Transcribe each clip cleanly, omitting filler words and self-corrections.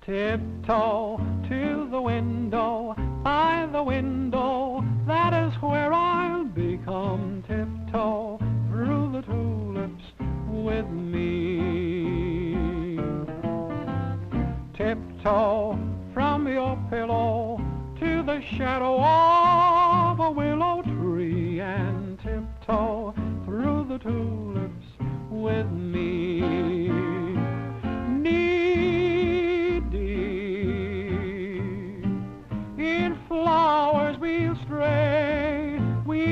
Tiptoe to the window, by the window, that is where I'll become. Tiptoe through the tulips with me. Tiptoe from your pillow to the shadow of a willow tree, and tiptoe through the tulips with me. In flowers we'll stray, we'll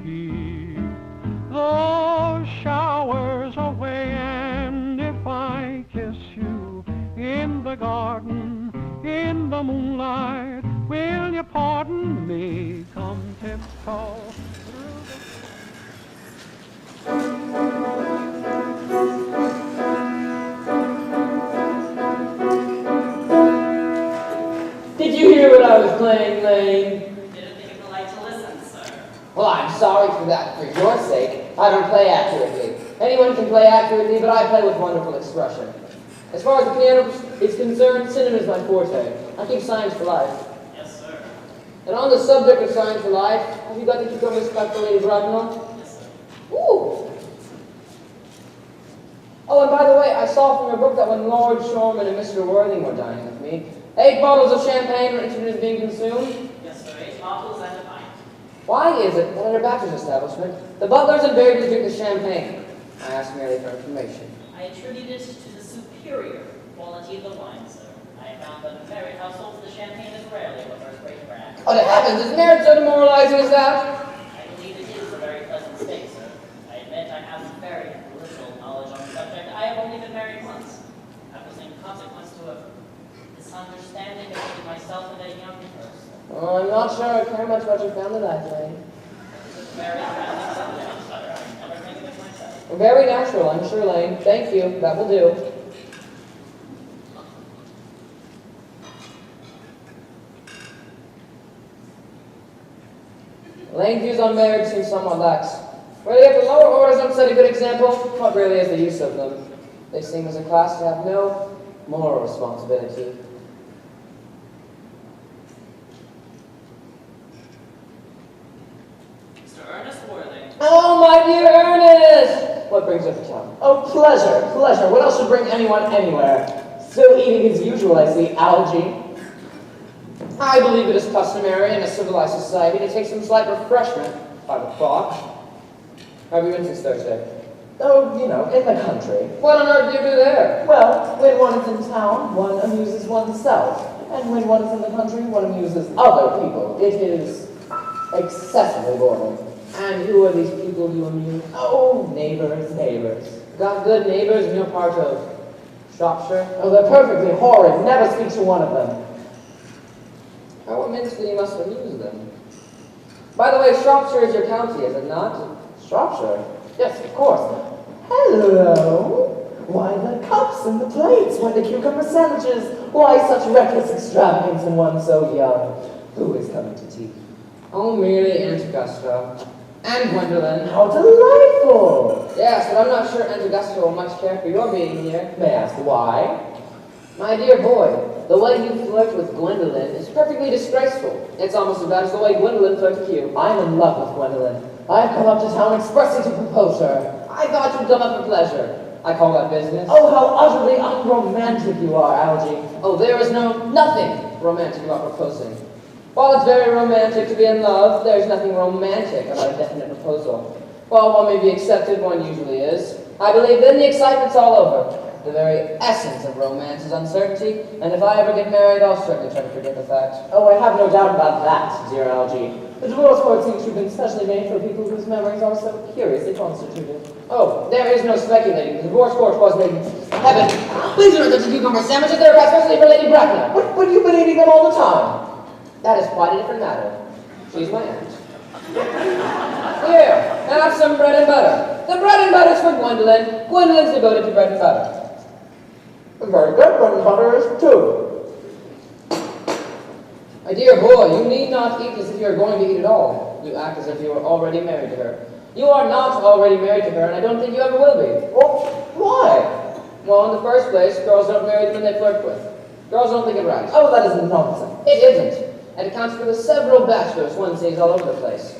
keep those showers away, and if I kiss you in the garden, in the moonlight, will you pardon me? Come tiptoe through Did you hear what I was playing, Lane? Didn't think it polite to listen, sir. Well, I'm sorry for that. For your sake, I don't play accurately. Anyone can play accurately, but I play with wonderful expression. As far as the piano is concerned, cinema is my forte. I keep Science for Life. Yes, sir. And on the subject of Science for Life, have you got the cucumbers back for Lady Bracknell? Yes, sir. Ooh! Oh, and by the way, I saw from your book that when Lord Shorman and Mr. Worthing were dining with me, 8 bottles of champagne were introduced being consumed. Yes, sir. 8 bottles and a pint. Why is it that at a bachelor's establishment, the butlers invariably drink the champagne? I ask merely for information. I attribute it to the superior quality of the wine, sir. I have found that in married households, the champagne is rarely a first-rate brand. Oh, the heavens! Is marriage so demoralizing as that? I believe it is a very pleasant state, sir. I admit I have very little knowledge on the subject. I have only been married once. That was in consequence to a misunderstanding between myself and a young person. Oh, I'm not sure I care much about your family life, Lane. This is very friendly subject, sir. I never think of it myself. Very natural, I'm sure, Lane. Thank you. That will do. Lane's views on marriage seem somewhat lax. Really, if the lower orders don't set a good example, what really is the use of them? They seem as a class to have no moral responsibility. Mr. Earnest Worthing. Oh, my dear Ernest! What brings you up to town? Oh, pleasure, pleasure. What else should bring anyone anywhere? Still eating as usual, I see. Algae. I believe it is customary in a civilized society to take some slight refreshment. 5 o'clock. How have you been since Thursday? Oh, you know, in the country. What on earth do you do there? Well, when one is in town, one amuses oneself. And when one is in the country, one amuses other people. It is excessively boring. And who are these people you amuse? Oh, neighbors, neighbors. Got good neighbors in your part of Shropshire? Oh, they're perfectly horrid. Never speak to one of them. How immensely you must amuse them. By the way, Shropshire is your county, is it not? Shropshire? Yes, of course. Hello. Why the cups and the plates? Why the cucumber sandwiches? Why such reckless extravagance in one so young? Who is coming to tea? Oh, merely Aunt Augusta. And Gwendolyn. How delightful! Yes, but I'm not sure Aunt Augusta will much care for your being here. May I ask why? My dear boy, the way you flirt with Gwendolyn is perfectly disgraceful. It's almost as bad as the way Gwendolyn flirts with you. I'm in love with Gwendolyn. I've come up to town expressly to propose her. I thought you'd come up for pleasure. I call that business. Oh, how utterly unromantic you are, Algy. Oh, there is nothing romantic about proposing. While it's very romantic to be in love, there's nothing romantic about a definite proposal. While one may be accepted, one usually is. I believe then the excitement's all over. The very essence of romance is uncertainty, and if I ever get married, I'll certainly try to forget the fact. Oh, I have no doubt about that, dear Algy. The divorce court seems to have been specially made for people whose memories are so curiously constituted. Oh, there is no speculating. The divorce court was made in heaven. Please don't touch the cucumber sandwiches. They're especially for Lady Bracknell. But you've been eating them all the time. That is quite a different matter. She's my aunt. Here, have some bread and butter. The bread and butter's for Gwendolyn. Gwendolyn's devoted to bread and butter. Very good, bread and butter is too. My dear boy, you need not eat as if you are going to eat at all. You act as if you were already married to her. You are not already married to her, and I don't think you ever will be. Well, why? Well, in the first place, girls don't marry the men they flirt with. Girls don't think it right. Oh, that is nonsense. It isn't. It accounts for the several bachelors one sees all over the place.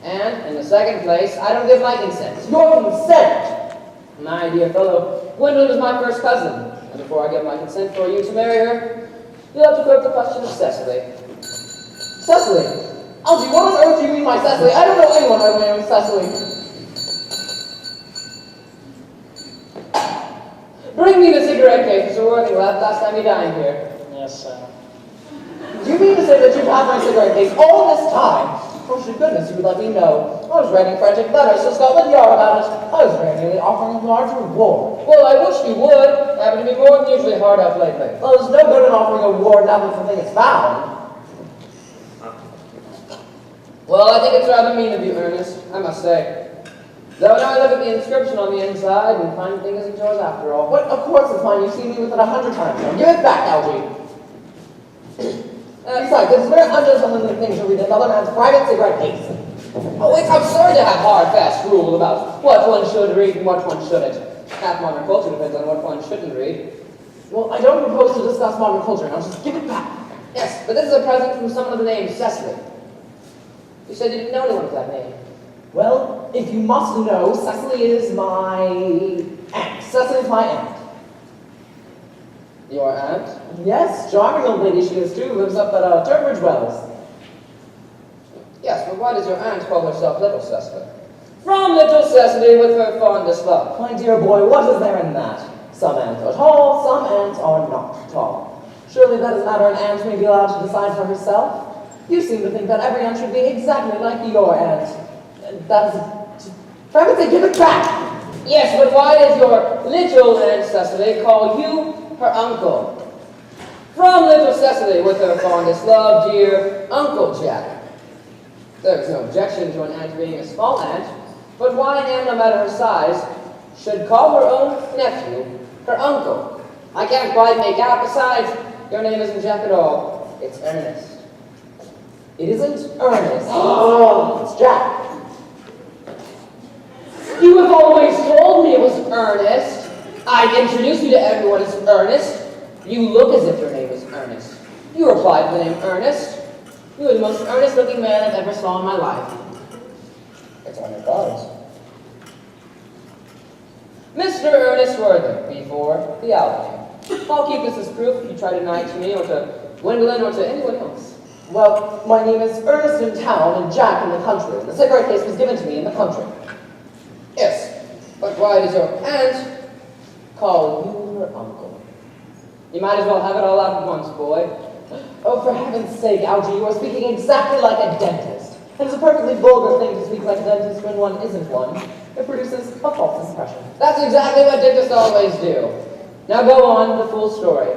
And, in the second place, I don't give my consent. Your consent? My dear fellow, Gwendolyn is my first cousin. And before I give my consent for you to marry her, you'll have to put up the question of Cecily. Cecily? Algy, what on earth do you mean by Cecily? I don't know anyone by the name of Cecily. Bring me the cigarette case Mr. Worthing left last time he dined here. Yes, sir. Do you mean to say that you've had my cigarette case all this time? Oh, for goodness, you would let me know. I was writing frantic letters to Scotland Yard about it. I was very nearly offering a large reward. Well, I wish you would. I happen to be more than usually hard up lately. Well, there's no good in offering a reward now that the thing is found. Well, I think it's rather mean of you, Ernest, I must say. Though now I look at the inscription on the inside and find the thing isn't yours after all. What? Of course it's mine. You've seen me with it 100 times now. Give it back, Algy. Besides, it's very ungentlemanly thing to read another man's private cigarette case. Oh, it's absurd to have hard, fast rule about what one should read and what one shouldn't. Half modern culture depends on what one shouldn't read. Well, I don't propose to discuss modern culture now. Just give it back. Yes, but this is a present from someone of the name Cecily. You said you didn't know anyone with that name. Well, if you must know, Cecily is my aunt. Cecily's my aunt. Your aunt? Yes, charming old lady she is too. Lives up at Tunbridge Wells. Yes, but why does your aunt call herself Little Cecily? From Little Cecily with her fondest love. My dear boy, what is there in that? Some aunts are tall, some aunts are not tall. Surely that is a matter an aunt may be allowed to decide for herself. You seem to think that every aunt should be exactly like your aunt. That is... For heaven's sake, give it back! Yes, but why does your little Aunt Cecily call you her uncle? From Little Cecily with her fondest love, dear Uncle Jack. There's no objection to an aunt being a small aunt, but why an aunt, no matter her size, should call her own nephew her uncle? I can't quite make out. Besides, your name isn't Jack at all. It's Ernest. It isn't Ernest. Oh, it's Jack. You have always told me it was Ernest. I've introduced you to everyone as Ernest. You look as if your name was Ernest. You replied to the name Ernest. You are the most earnest-looking man I've ever saw in my life. It's on your cards. Mr. Ernest Worthing, before the Albany. I'll keep this as proof if you try to deny it to me or to Gwendolyn or to anyone else. Well, my name is Ernest in town and Jack in the country. The cigarette case was given to me in the country. Yes, but why does your aunt call you her uncle? You might as well have it all out at once, boy. Oh, for heaven's sake, Algy, you are speaking exactly like a dentist. It is a perfectly vulgar thing to speak like a dentist when one isn't one. It produces a false impression. That's exactly what dentists always do. Now go on, the full story.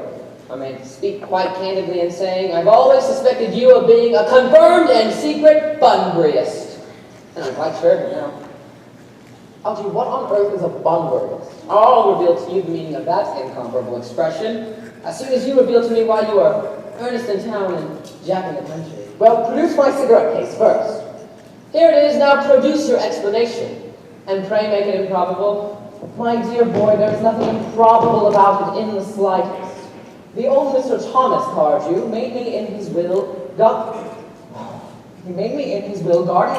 I may speak quite candidly in saying I've always suspected you of being a confirmed and secret bunburyist. And I'm quite sure of it now. Algy, what on earth is a bunburyist? I'll reveal to you the meaning of that incomparable expression as soon as you reveal to me why you are Ernest in town and Jack in the country. Well, produce my cigarette case first. Here it is, now produce your explanation. And pray make it improbable. My dear boy, there's nothing improbable about it in the slightest. The old Mr. Thomas Cardew made me in his will, guardian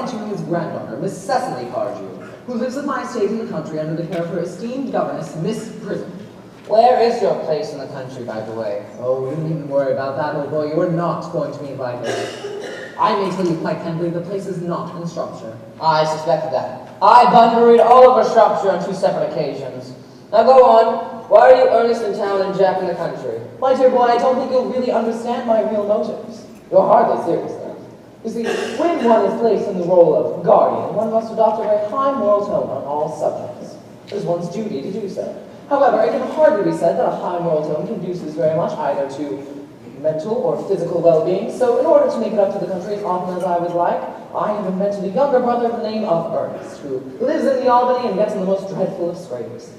to his granddaughter, Miss Cecily Cardew, who lives at my estate in the country under the care of her esteemed governess, Miss Prism. Where is your place in the country, by the way? Oh, you needn't worry about that, old boy. You are not going to be invited. I may tell you quite candidly, the place is not in Shropshire. I suspected that. I bunburied all over Shropshire on 2 separate occasions. Now go on. Why are you Ernest in town and Jack in the country? My dear boy, I don't think you'll really understand my real motives. You're hardly serious, then. You see, when one is placed in the role of guardian, one must adopt a very high moral tone on all subjects. It is one's duty to do so. However, it can hardly be said that a high moral tone conduces very much either to mental or physical well-being, so in order to make it up to the country as often as I would like, I have a mentally younger brother of the name of Earnest, who lives in the Albany and gets in the most dreadful of scrapes.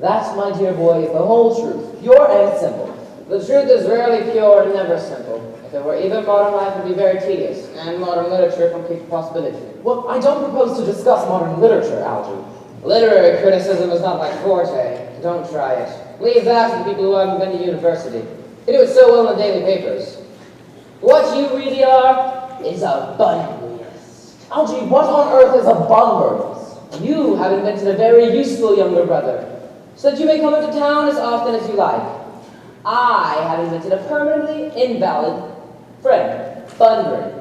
That, my dear boy, is the whole truth, pure and simple. The truth is rarely pure and never simple. If it were either, modern life would be very tedious, and modern literature complete possibility. Well, I don't propose to discuss modern literature, Algy. Literary criticism is not my forte. don't try it. Leave that to the people who haven't been to university. They do it so well in the daily papers. What you really are is a bunburyist. Algy, what on earth is a bunburyist? You have invented a very useful younger brother, so that you may come into town as often as you like. I have invented a permanently invalid friend, Bunbury,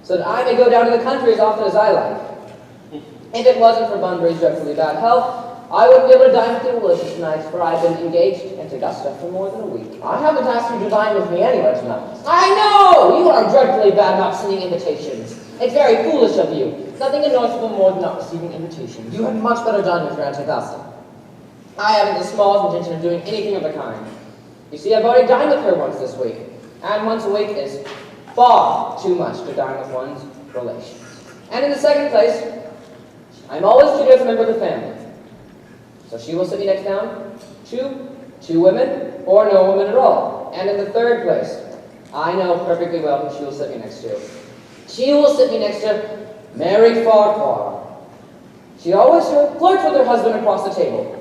so that I may go down to the country as often as I like. If it wasn't for Bunbury's dreadfully bad health, I wouldn't be able to dine with the Willis's tonight, for I've been engaged in Augusta for more than a week. I haven't asked you to dine with me anywhere tonight. I know! You are dreadfully bad about sending invitations. It's very foolish of you. Nothing annoys people more than not receiving invitations. You had much better dine with your Aunt Augusta. I haven't the smallest intention of doing anything of the kind. You see, I've already dined with her once this week, and once a week is far too much to dine with one's relations. And in the second place, I'm always treated as a member of the family. So she will sit me next down to two women, or no women at all. And in the third place, I know perfectly well who she will sit me next to. She will sit me next to Mary Farquhar. She always flirts with her husband across the table.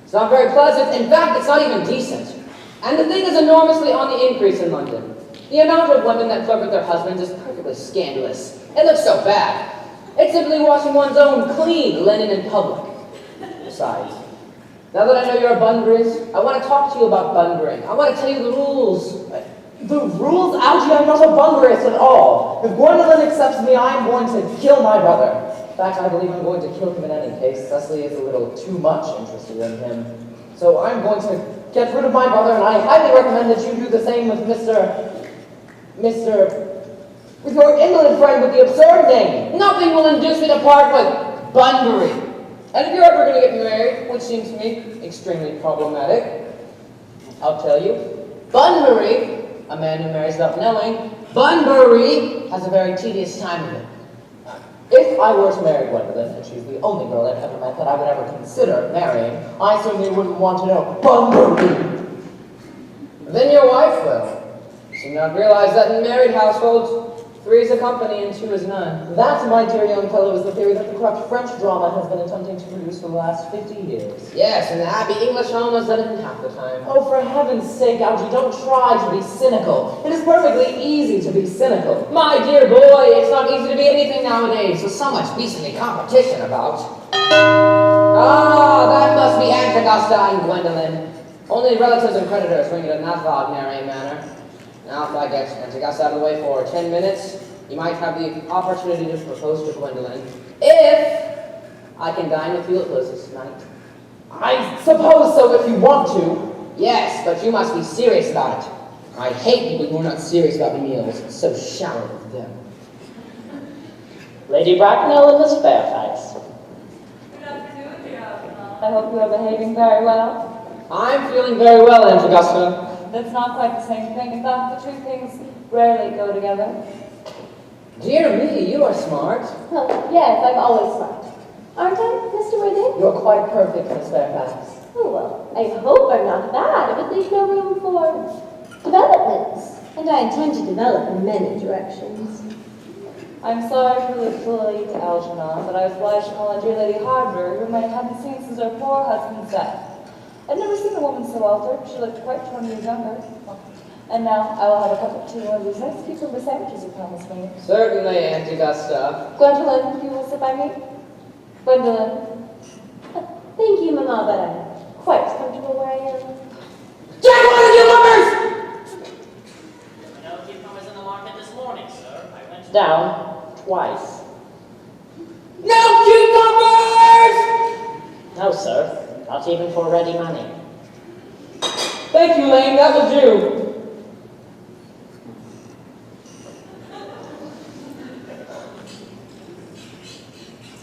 It's not very pleasant. In fact, it's not even decent. And the thing is enormously on the increase in London. The amount of women that flirt with their husbands is perfectly scandalous. It looks so bad. It's simply washing one's own clean linen in public. Besides, now that I know you're a Bunburyist, I want to talk to you about Bunburying. I want to tell you the rules. The rules? Algy, I'm not a Bunburyist at all. If Gwendolyn accepts me, I'm going to kill my brother. In fact, I believe I'm going to kill him in any case. Cecily is a little too much interested in him. So I'm going to get rid of my brother, and I highly recommend that you do the same with with your invalid friend with the absurd name. Nothing will induce me to part with Bunbury. And if you're ever going to get married, which seems to me extremely problematic, I'll tell you, Bunbury, a man who marries without knowing, Bunbury has a very tedious time of it. If I were to marry Gwendolyn, and she's the only girl I've ever met that I would ever consider marrying, I certainly wouldn't want to know Bunbury. Then your wife will. You not realize that in married households, 3 is a company and 2 is none. That, my dear young fellow, is the theory that the corrupt French drama has been attempting to produce for the last 50 years. Yes, and the happy English home has done it in half the time. Oh, for heaven's sake, Algy, don't try to be cynical. It is perfectly easy to be cynical. My dear boy, it's not easy to be anything nowadays, with so much beastly competition about. Ah, that must be Aunt Augusta and Gwendolyn. Only relatives and creditors bring it in that Wagnerian manner. Now, if I get Aunt Augusta out of the way for 10 minutes, you might have the opportunity to propose to Gwendolyn. If I can dine with you at Liz's tonight. I suppose so if you want to. Yes, but you must be serious about it. I hate people who are not serious about meals. It's so shallow with them. Lady Bracknell and Miss Fairfax. Good afternoon, dear Edmond. I hope you are behaving very well. I'm feeling very well, Aunt Augusta. That's not quite the same thing. In fact, the two things rarely go together. Dear me, you are smart. Well, yes, I'm always smart. Aren't I, Mr. Whitney? You're quite perfect, Miss Fairfax. Oh, well, I hope I'm not bad, but there's no room for developments. And I intend to develop in many directions. I'm sorry for late Algernon, but I was obliged to call on dear Lady Harbury, whom I hadn't seen since her poor husband's death. I'd never seen a woman so altered. She looked quite 20 years younger. And now I will have a cup of tea and one of these nice cucumber sandwiches you promised me. Certainly, Aunt Augusta. Gwendolyn, you will sit by me? Gwendolyn. Thank you, Mama, but I'm quite comfortable where I am. Jack, one of you lovers! There were no cucumbers in the market this morning, sir. I went Down twice. No cucumbers! No, sir. Not even for ready money. Thank you, Lane. That will do.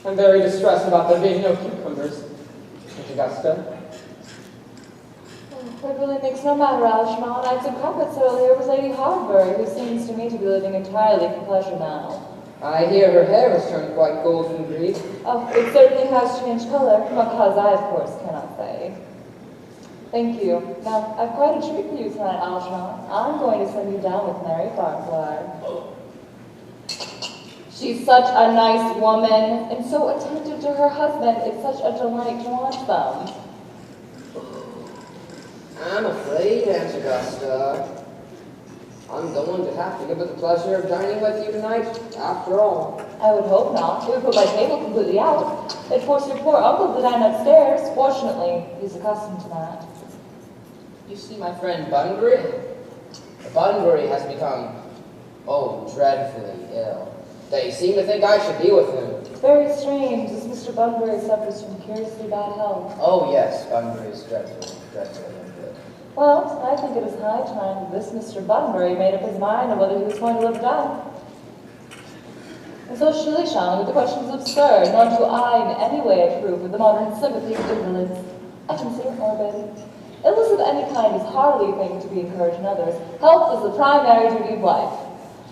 I'm very distressed about there being no cucumbers, Aunt Augusta. It really makes no matter, Algernon. I had some carpets earlier with Lady Harbury, who seems to me to be living entirely for pleasure now. I hear her hair has turned quite golden green. Oh, it certainly has changed color, because I, of course, cannot say. Thank you. Now, I've quite a treat for you tonight, Algernon. I'm going to send you down with Mary Farquhar. She's such a nice woman, and so attentive to her husband. It's such a delight to watch them. I'm afraid, Aunt Augusta, I'm going to have to give it the pleasure of dining with you tonight, after all. I would hope not. It would put my table completely out. It'd force your poor uncle to dine upstairs. Fortunately, he's accustomed to that. You see my friend Bunbury? Bunbury has become, dreadfully ill. They seem to think I should be with him. It's very strange, as Mr. Bunbury suffers from curiously bad health. Oh yes, Bunbury is dreadfully ungood. Well, I think it is high time that this Mr. Bunbury made up his mind on whether he was going to live or die. And so shilly-shallying with the question is absurd, nor do I in any way approve of the modern sympathy of invalids. I can say it more, baby. Illness of any kind is hardly a thing to be encouraged in others. Health is the primary duty of life.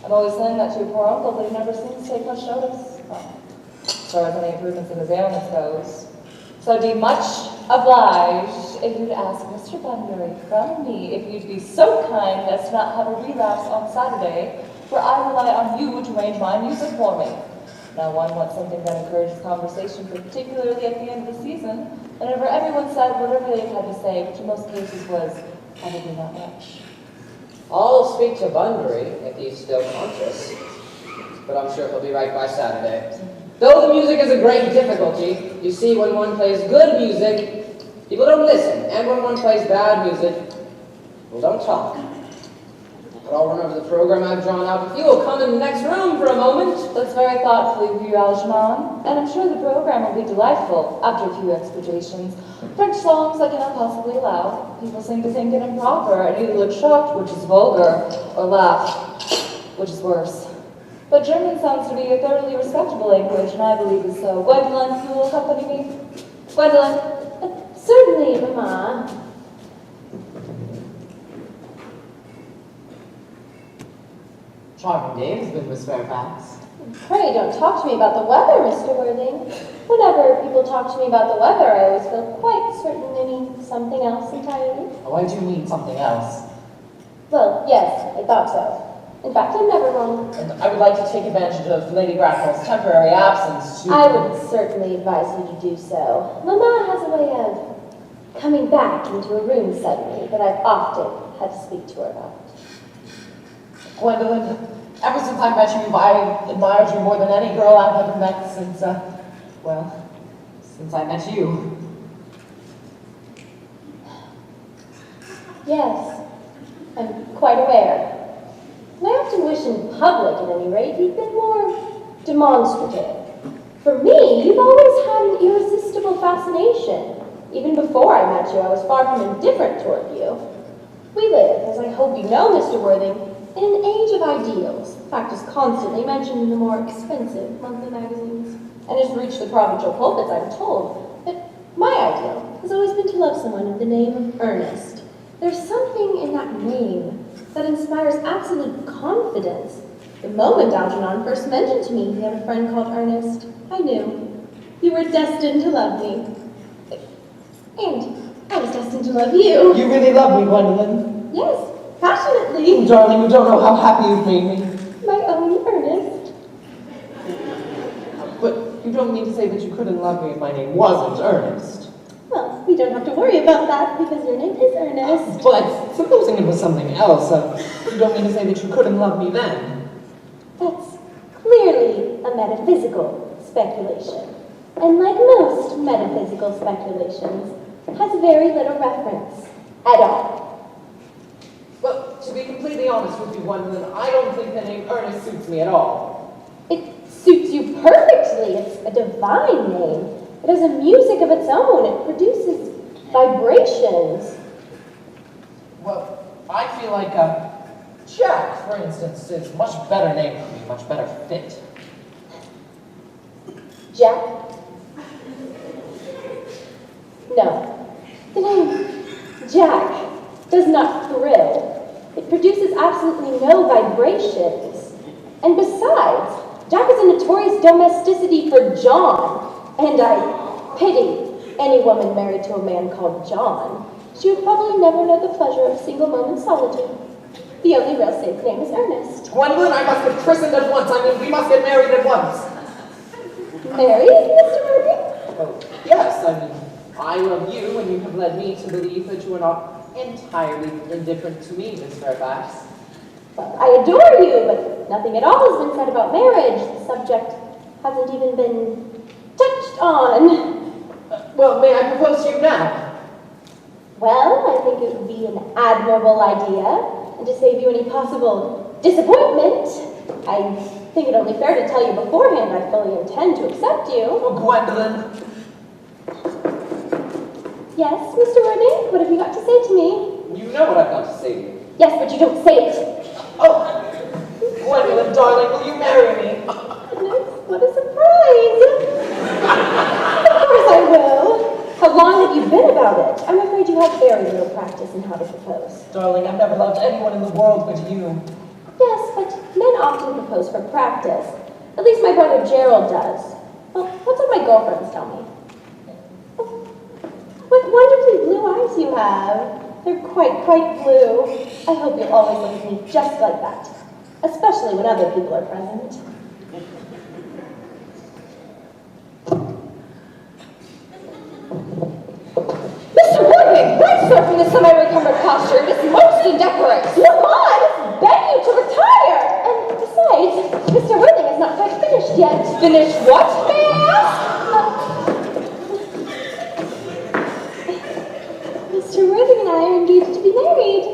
I'm always saying that to your poor uncle, but he never seems to take much notice. Well, as far as any improvements in his ailments goes. So I'd be much obliged if you'd ask Mr. Bunbury from me if you'd be so kind as to not have a relapse on Saturday, for I rely on you to arrange my music for me. Now one wants something that encourages conversation, particularly at the end of the season, whenever everyone said whatever they had to say, which in most cases was probably not much. I'll speak to Bunbury if he's still conscious, but I'm sure he'll be right by Saturday. Though the music is a great difficulty, you see, when one plays good music, people don't listen, and when one plays bad music, people don't talk. But I'll remember the program I've drawn out. If you will come in the next room for a moment. That's very thoughtful of you, Algernon, and I'm sure the program will be delightful after a few explanations. French songs I cannot possibly allow. People seem to think it improper and either look shocked, which is vulgar, or laugh, which is worse. But German sounds to be a thoroughly respectable language, and I believe is so. Gwendolyn, you will accompany me? Gwendolyn? Certainly, Mamma. Charming day has been Miss Fairfax. Pray don't talk to me about the weather, Mr. Worthing. Whenever people talk to me about the weather, I always feel quite certain they mean something else entirely. Oh, I do mean something else. Well, yes, I thought so. In fact, I'm never wrong. And I would like to take advantage of Lady Bracknell's temporary absence to... I would certainly advise you to do so. Mamma has a way of coming back into a room suddenly that I've often had to speak to her about. Gwendolyn, ever since I met you, I admired you more than any girl I've ever met since, since I met you. Yes, I'm quite aware. And I often wish in public, at any rate, you'd been more demonstrative. For me, you've always had an irresistible fascination. Even before I met you, I was far from indifferent toward you. We live, as I hope you know, Mr. Worthing, in an age of ideals. The fact is constantly mentioned in the more expensive monthly magazines, and has reached the provincial pulpits, I'm told. But my ideal has always been to love someone of the name of Earnest. There's something in that name that inspires absolute confidence. The moment Algernon first mentioned to me he had a friend called Earnest, I knew you were destined to love me. And I was destined to love you. You really love me, Gwendolyn. Yes, passionately. Oh, darling, you don't know how happy you've made me. My own Earnest. But you don't mean to say that you couldn't love me if my name wasn't Earnest. Well, we don't have to worry about that because your name is Earnest. But supposing it was something else, you don't mean to say that you couldn't love me then? That's clearly a metaphysical speculation. And like most metaphysical speculations, has very little reference at all. Well, to be completely honest with you, Gwendolyn, I don't think the name Earnest suits me at all. It suits you perfectly. It's a divine name. It has a music of its own. It produces vibrations. Well, I feel like Jack, for instance, is a much better name for me, much better fit. Jack? No. The name Jack does not thrill. It produces absolutely no vibrations. And besides, Jack is a notorious domesticity for John. And I pity any woman married to a man called John. She would probably never know the pleasure of a single moment's solitude. The only real safe name is Earnest. Gwendolyn, I must get christened at once. I mean, we must get married at once. Married, Mr. Worthing? Oh, yes, I mean, I love you, and you have led me to believe that you are not entirely indifferent to me, Miss Fairfax. Well, I adore you, but nothing at all has been said about marriage. The subject hasn't even been touched on. Well, may I propose to you now? Well, I think it would be an admirable idea, and to save you any possible disappointment, I think it only fair to tell you beforehand I fully intend to accept you. Oh, Gwendolyn. Yes, Mr. Worthing, what have you got to say to me? You know what I've got to say to you. Yes, but you don't say it. Oh, Gwendolyn, darling, will you marry me? Goodness, what a surprise! Of course I will. How long have you been about it? I'm afraid you have very little practice in how to propose. Darling, I've never loved anyone in the world but you. Yes, but men often propose for practice. At least my brother Gerald does. Well, what's what my girlfriends tell me? Oh, what wonderfully blue eyes you have. They're quite blue. I hope you'll always look at me just like that, especially when other people are present. Mr. Worthing, rise, sir, from this semi-recumbent posture. It is most indecorous. Lamont, beg you to retire! And besides, Mr. Worthing is not quite finished yet. Finished what, may I ask? Mr. Worthing and I are engaged to be married.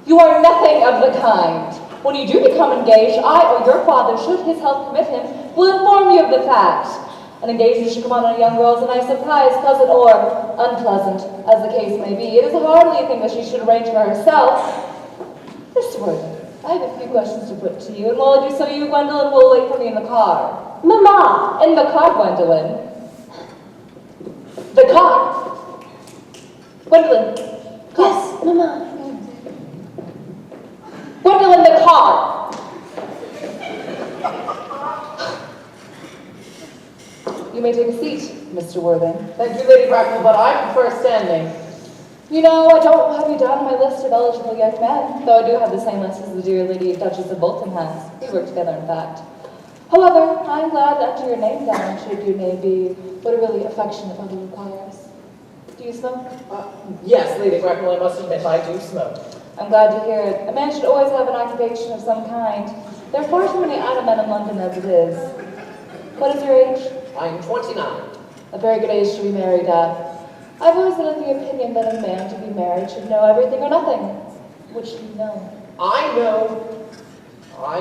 You are nothing of the kind. When you do become engaged, I or your father, should his health permit him, will inform you of the fact. An engagement should come on a young girl as a nice surprise, pleasant or unpleasant, as the case may be. It is hardly a thing that she should arrange for herself. Mr. Worthing, I have a few questions to put to you, and while I do so, you, Gwendolyn, will wait for me in the car. Mama! In the car, Gwendolyn. The car. Gwendolyn. Yes, Mama. Gwendolyn, the car. You may take a seat, Mr. Worthing. Thank you, Lady Bracknell, but I prefer standing. You know, I don't have you down on my list of eligible young men, though I do have the same list as the dear Lady Duchess of Bolton has. We work together, in fact. However, I'm glad to enter your name down, should your name be what a really affectionate mother requires. Do you smoke? Yes, Lady Bracknell, I must admit I do smoke. I'm glad to hear it. A man should always have an occupation of some kind. There are far too many idle men in London as it is. What is your age? I'm 29. A very good age to be married at. I've always been of the opinion that a man to be married should know everything or nothing. Which do you know? I know. I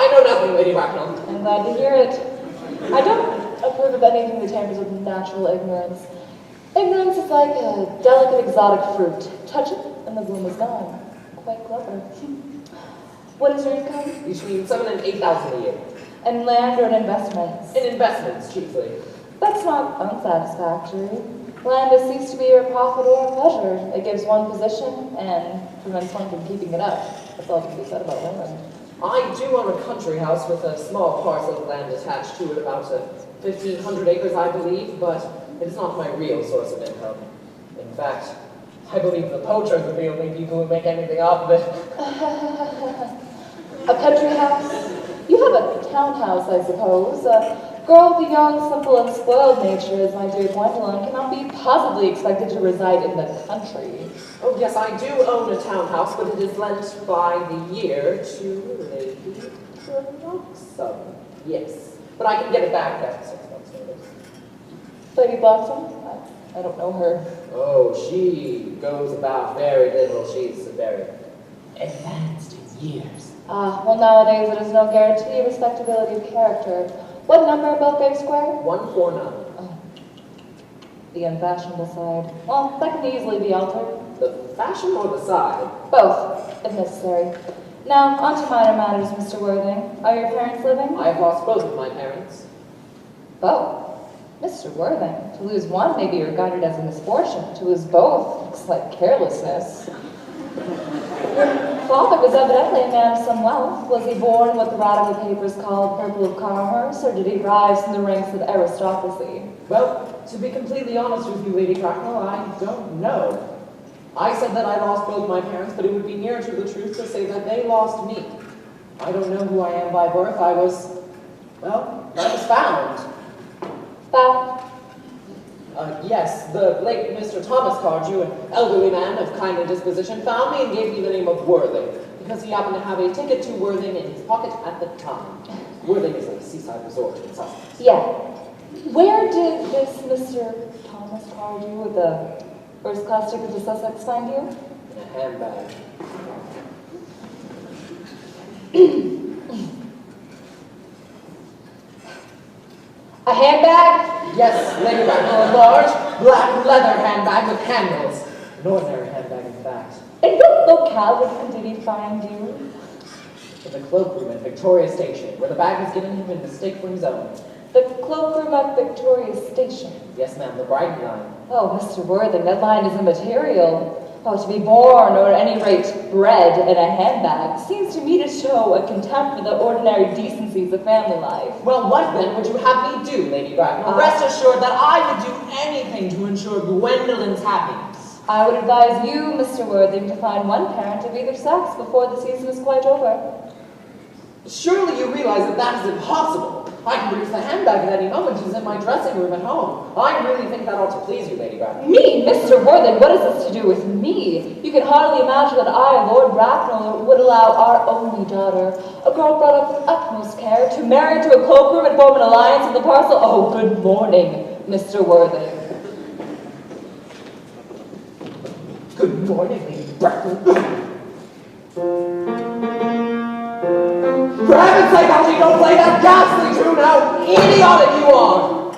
know nothing, Lady Bracknell. I'm glad to hear it. I don't approve of anything that tampers with natural ignorance. Ignorance is like a delicate exotic fruit. Touch it, and the bloom is gone. Quite clever. What is your income? Between 7,000 and 8,000 a year. And land or in investments? In investments, chiefly. That's not unsatisfactory. Land has ceased to be a profit or a pleasure. It gives one position and prevents one from keeping it up. That's all that can be said about women. I do own a country house with a small parcel of land attached to it, about 1,500 acres, I believe, but it is not my real source of income. In fact, I believe the poachers are the only people who make anything off of it. A country house? You have a townhouse, I suppose. A girl with a young, simple, and spoiled nature as my dear Gwendolyn cannot be possibly expected to reside in the country. Oh, yes, I do own a townhouse, but it is lent by the year to Lady Bloxham. Yes, but I can get it back after 6 months' notice. Lady Bloxham? I don't know her. Oh, she goes about very little. She's very advanced in years. Well, nowadays it is no guarantee of respectability of character. What number of Belgrave Square? 149. Oh, the unfashionable side. Well, that can easily be altered. The fashion or the side? Both, if necessary. Now, on to minor matters, Mr. Worthing. Are your parents living? I have lost both of my parents. Both? Mr. Worthing, to lose one may be regarded as a misfortune. To lose both looks like carelessness. Your father was evidently a man of some wealth. Was he born what the radical papers call purple of commerce, or did he rise from the ranks of aristocracy? Well, to be completely honest with you, Lady Bracknell, I don't know. I said that I lost both my parents, but it would be nearer to the truth to say that they lost me. I don't know who I am by birth. I was found. Found? Yes, the late Mr. Thomas Cardew, an elderly man of kindly disposition, found me and gave me the name of Worthing, because he happened to have a ticket to Worthing in his pocket at the time. Worthing is a seaside resort in Sussex. Yeah. Where did this Mr. Thomas Cardew with the first class ticket to Sussex find you? In a handbag. A handbag? Yes, Lady Bracknell, a large black leather handbag with handles. An ordinary handbag, in fact. In what locality did he find you? In the cloakroom at Victoria Station, where the bag was given him in mistake for his own. The cloakroom at Victoria Station. Yes, ma'am, the Brighton line. Oh, Mr. Worthing, that line is immaterial. Oh, to be born, or at any rate, bred in a handbag, seems to me to show a contempt for the ordinary decencies of family life. Well, what then would you have me do, Lady Bracknell? Rest assured that I would do anything to ensure Gwendolyn's happiness. I would advise you, Mr. Worthing, to find one parent of either sex before the season is quite over. Surely you realize that that is impossible. I can produce the handbag at any moment. It's in my dressing room at home. I really think that ought to please you, Lady Bracknell. Me, Mr. Worthing, what is this to do with me? You can hardly imagine that I, Lord Bracknell, would allow our only daughter, a girl brought up with utmost care, to marry into a cloakroom and form an alliance with the parcel. Oh, good morning, Mr. Worthing. Good morning, Lady Bracknell. For heaven's sake, Algie, don't play that ghastly tune now! Idiotic you are!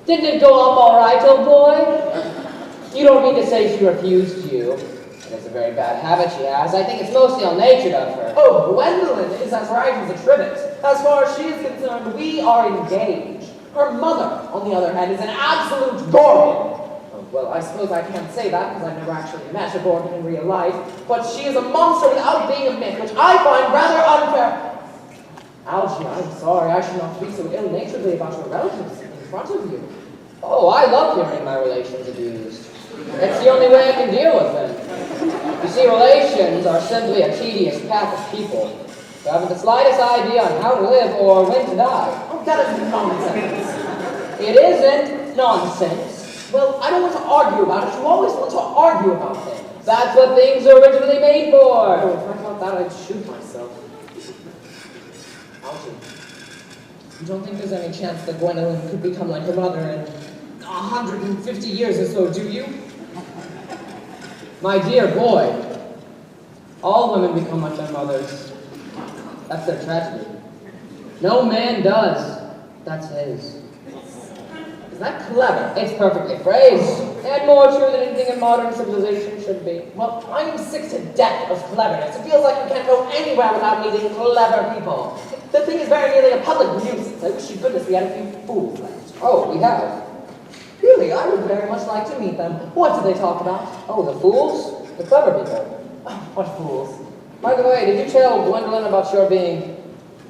Didn't it go off all right, old boy? You don't mean to say she refused you. And it's a very bad habit she has. I think it's mostly ill-natured of her. Oh, Gwendolyn is as right as a trivet. As far as she is concerned, we are engaged. Her mother, on the other hand, is an absolute gorgon. Oh, well, I suppose I can't say that because I've never actually met a gorgon in real life, but she is a monster without being a myth, which I find rather unfair. Algie, I'm sorry, I should not speak so ill-naturedly about your relatives in front of you. Oh, I love hearing my relations abused. It's the only way I can deal with them. You see, relations are simply a tedious pack of people who haven't the slightest idea on how to live or when to die. Oh, that is nonsense. It isn't nonsense. Well, I don't want to argue about it. You always want to argue about things. That's what things are originally made for. Oh, if I thought that, I'd shoot myself. Algie, you don't think there's any chance that Gwendolyn could become like her mother in 150 years or so, do you? My dear boy, all women become like their mothers. That's their tragedy. No man does. That's his. Is that clever? It's perfectly phrased, and more true than anything in modern civilization should be. Well, I'm sick to death of cleverness. It feels like you can't go anywhere without meeting clever people. The thing is very nearly a public nuisance. I wish to goodness we had a few fools left. Oh, we have. Really, I would very much like to meet them. What do they talk about? Oh, the fools? The clever people. Oh, what fools? By the way, did you tell Gwendolyn about your being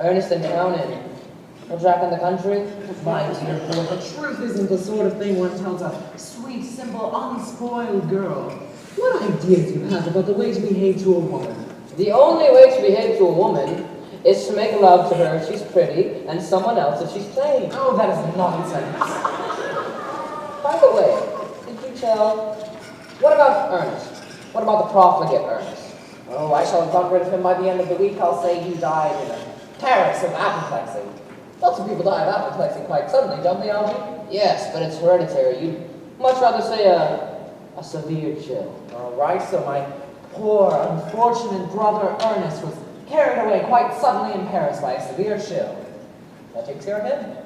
Earnest in town and Jack in the country? My dear boy, the truth isn't the sort of thing one tells a sweet, simple, unspoiled girl. What ideas do you have about the way to behave to a woman? The only way to behave to a woman is to make love to her if she's pretty, and someone else if she's plain. Oh, that is nonsense. By the way, did you tell... What about Earnest? What about the profligate Earnest? Oh, I shall have got rid of him by the end of the week. I'll say he died in a terrace of apoplexy. Lots of people die of apoplexy quite suddenly, don't they, Algie? Yes, but it's hereditary. You'd much rather say a severe chill. All right, so my poor, unfortunate brother Earnest was carried away quite suddenly in Paris by a severe chill. That takes care of him.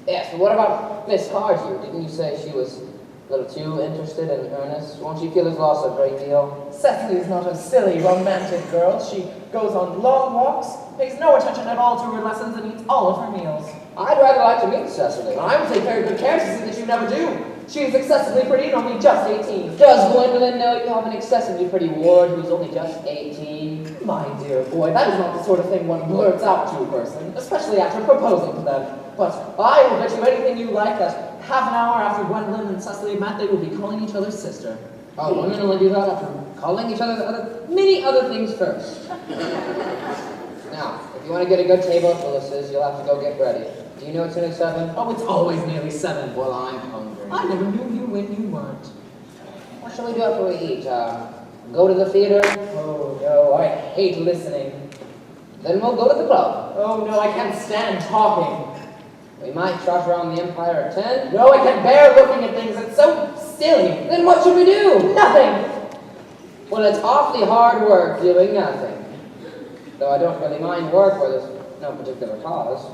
Yes, but what about Miss Cardew? Didn't you say she was a little too interested in Earnest? Won't she feel his loss a great deal? Cecily is not a silly, romantic girl. She goes on long walks, pays no attention at all to her lessons, and eats all of her meals. I'd rather like to meet Cecily. I would take very good care to see that you never do. She is excessively pretty and only just 18. Does Gwendolyn know you have an excessively pretty ward who's only just 18? My dear boy, that is not the sort of thing one blurts out to a person, especially after proposing to them. But I will bet you anything you like that half an hour after Gwendolyn and Cecily met, they will be calling each other sister. Oh, women only do that after calling each other many other things first. Now, if you want to get a good table at Phyllis's, you'll have to go get ready. Do you know it's nearly 7? Oh, it's always nearly 7. Well, I'm hungry. I never knew you when you weren't. What shall we do after we eat? Go to the theater? Oh, no, I hate listening. Then we'll go to the club. Oh, no, I can't stand talking. We might trot around the Empire at 10. No, I can bear looking at things. It's so silly. Then what should we do? Nothing. Well, it's awfully hard work doing nothing. Though I don't really mind work where there's no particular cause.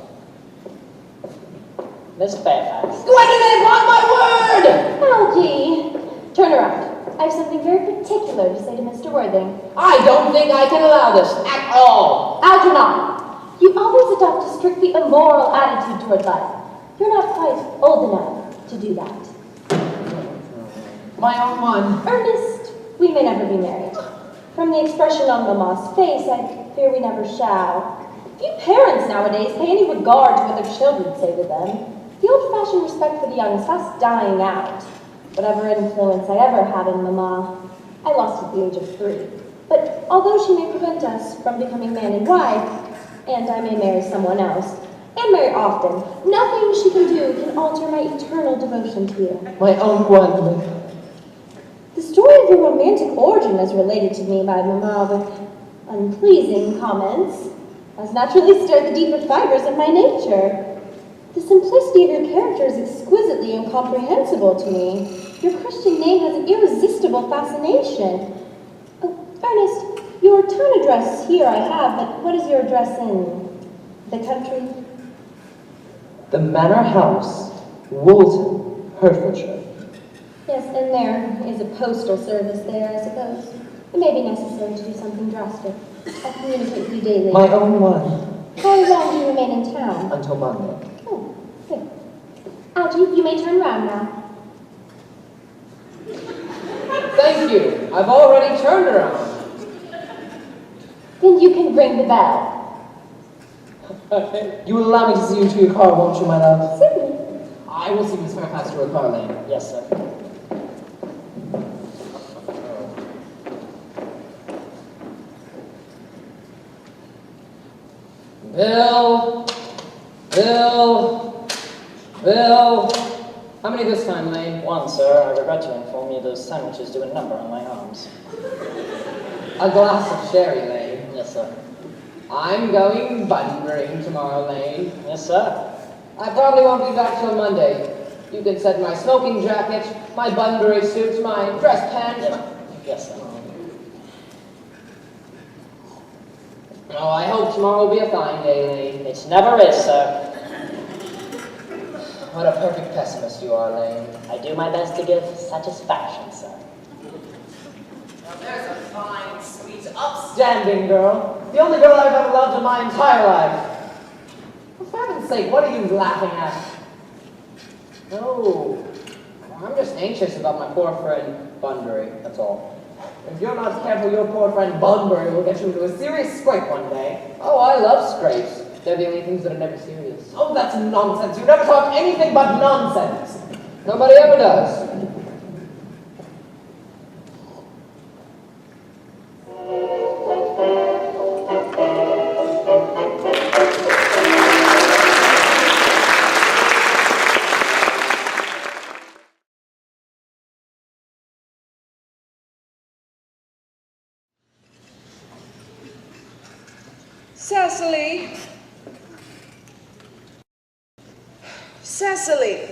Miss Fairfax. When did they want my word? Algie, turn around. I have something very particular to say to Mr. Worthing. I don't think I can allow this at all. Algernon, you always adopt a strictly immoral attitude toward life. You're not quite old enough to do that. My own one. Ernest, we may never be married. From the expression on Mamma's face, I fear we never shall. Few parents nowadays pay any regard to what their children say to them. The old-fashioned respect for the young is fast dying out. Whatever influence I ever had in Mamma, I lost at the age of 3. But although she may prevent us from becoming man and wife, and I may marry someone else, and marry often, nothing she can do can alter my eternal devotion to you. My own one. The story of your romantic origin as related to me by Mamma with unpleasing comments has naturally stirred the deeper fibers of my nature. The simplicity of your character is exquisitely incomprehensible to me. Your Christian name has an irresistible fascination. Oh, Ernest, your town address here I have, but what is your address in the country? The Manor House, Woolton, Hertfordshire. Yes, and there is a postal service there, I suppose. It may be necessary to do something drastic. I'll communicate with you daily. My own one. How long do you remain in town? Until Monday. Oh, good. Algie, you may turn around now. Thank you. I've already turned around. Then you can ring the bell. You will allow me to see you to your car, won't you, my love? Certainly. I will see Miss Fairfax to her car lane. Yes, sir. Bill. How many this time, Lane? 1, sir. I regret to inform you those sandwiches do a number on my arms. A glass of sherry, Lane. Yes, sir. I'm going Bunburying tomorrow, Lane. Yes, sir. I probably won't be back till Monday. You can set my smoking jacket, my Bunbury suit, my dress pants. Yes, sir. Oh, I hope tomorrow will be a fine day, Lane. It never is, sir. What a perfect pessimist you are, Lane. I do my best to give satisfaction, sir. Now there's a fine, sweet, upstanding girl. The only girl I've ever loved in my entire life. For heaven's sake, what are you laughing at? No, I'm just anxious about my poor friend Bunbury, that's all. If you're not careful, your poor friend Bunbury will get you into a serious scrape one day. Oh, I love scrapes. They're the only things that are never serious. Oh, that's nonsense. You never talk anything but nonsense. Nobody ever does. Cecily,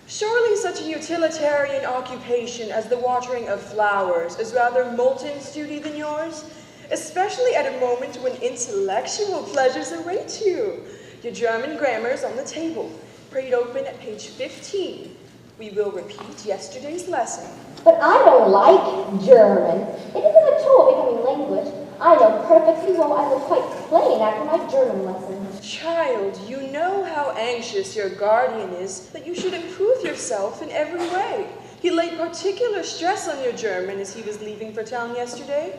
surely such a utilitarian occupation as the watering of flowers is rather Moulton's duty than yours, especially at a moment when intellectual pleasures await you. Your German grammar is on the table. Pray open at page 15. We will repeat yesterday's lesson. But I don't like German. It isn't at all becoming language. I know perfectly well I look quite plain after my German lessons. Child, you know how anxious your guardian is that you should improve yourself in every way. He laid particular stress on your German as he was leaving for town yesterday.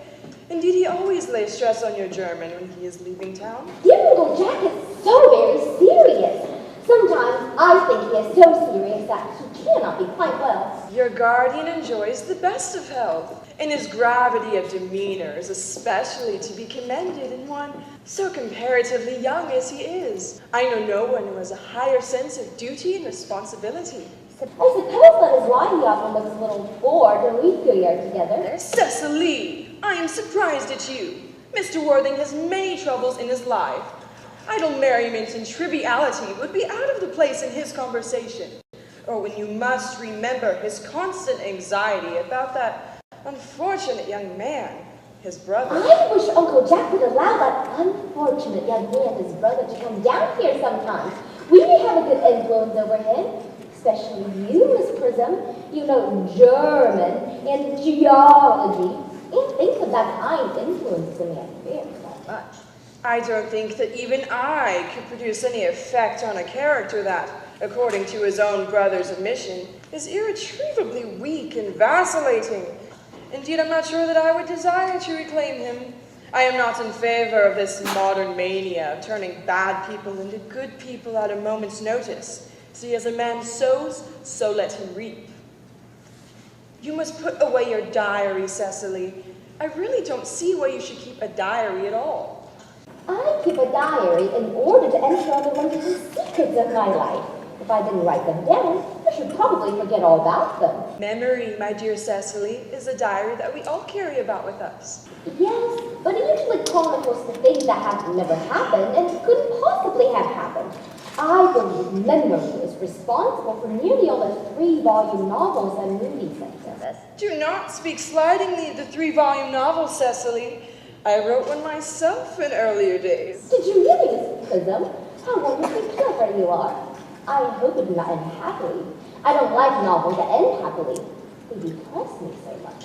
Indeed, he always lays stress on your German when he is leaving town. Dear Uncle Jack is so very serious. Sometimes I think he is so serious that he cannot be quite well. Your guardian enjoys the best of health, and his gravity of demeanor is especially to be commended in one so comparatively young as he is. I know no one who has a higher sense of duty and responsibility. I suppose that is why he often looks a little bored when we two are together. Cecily, I am surprised at you. Mr. Worthing has many troubles in his life. Idle merriment and triviality would be out of the place in his conversation. Or when you must remember his constant anxiety about that unfortunate young man, his brother. I wish Uncle Jack would allow that unfortunate young man, his brother, to come down here sometimes. We may have a good influence over him. Especially you, Miss Prism. You know German and geology. And think of that kind influence in me very much. I don't think that even I could produce any effect on a character that, according to his own brother's admission, is irretrievably weak and vacillating. Indeed, I'm not sure that I would desire to reclaim him. I am not in favor of this modern mania of turning bad people into good people at a moment's notice. See, as a man sows, so let him reap. You must put away your diary, Cecily. I really don't see why you should keep a diary at all. I keep a diary in order to enter on the wonderful secrets of my life. If I didn't write them down, I should probably forget all about them. Memory, my dear Cecily, is a diary that we all carry about with us. Yes, but it usually chronicles the things that have never happened and couldn't possibly have happened. I believe memory is responsible for nearly all the 3-volume novels and movies sent us. Do not speak slightingly of the 3-volume novel, Cecily. I wrote one myself in earlier days. Did you really, Miss Prism? How wonderfully clever you are. I hope it did not end happily. I don't like novels that end happily. They depress me so much.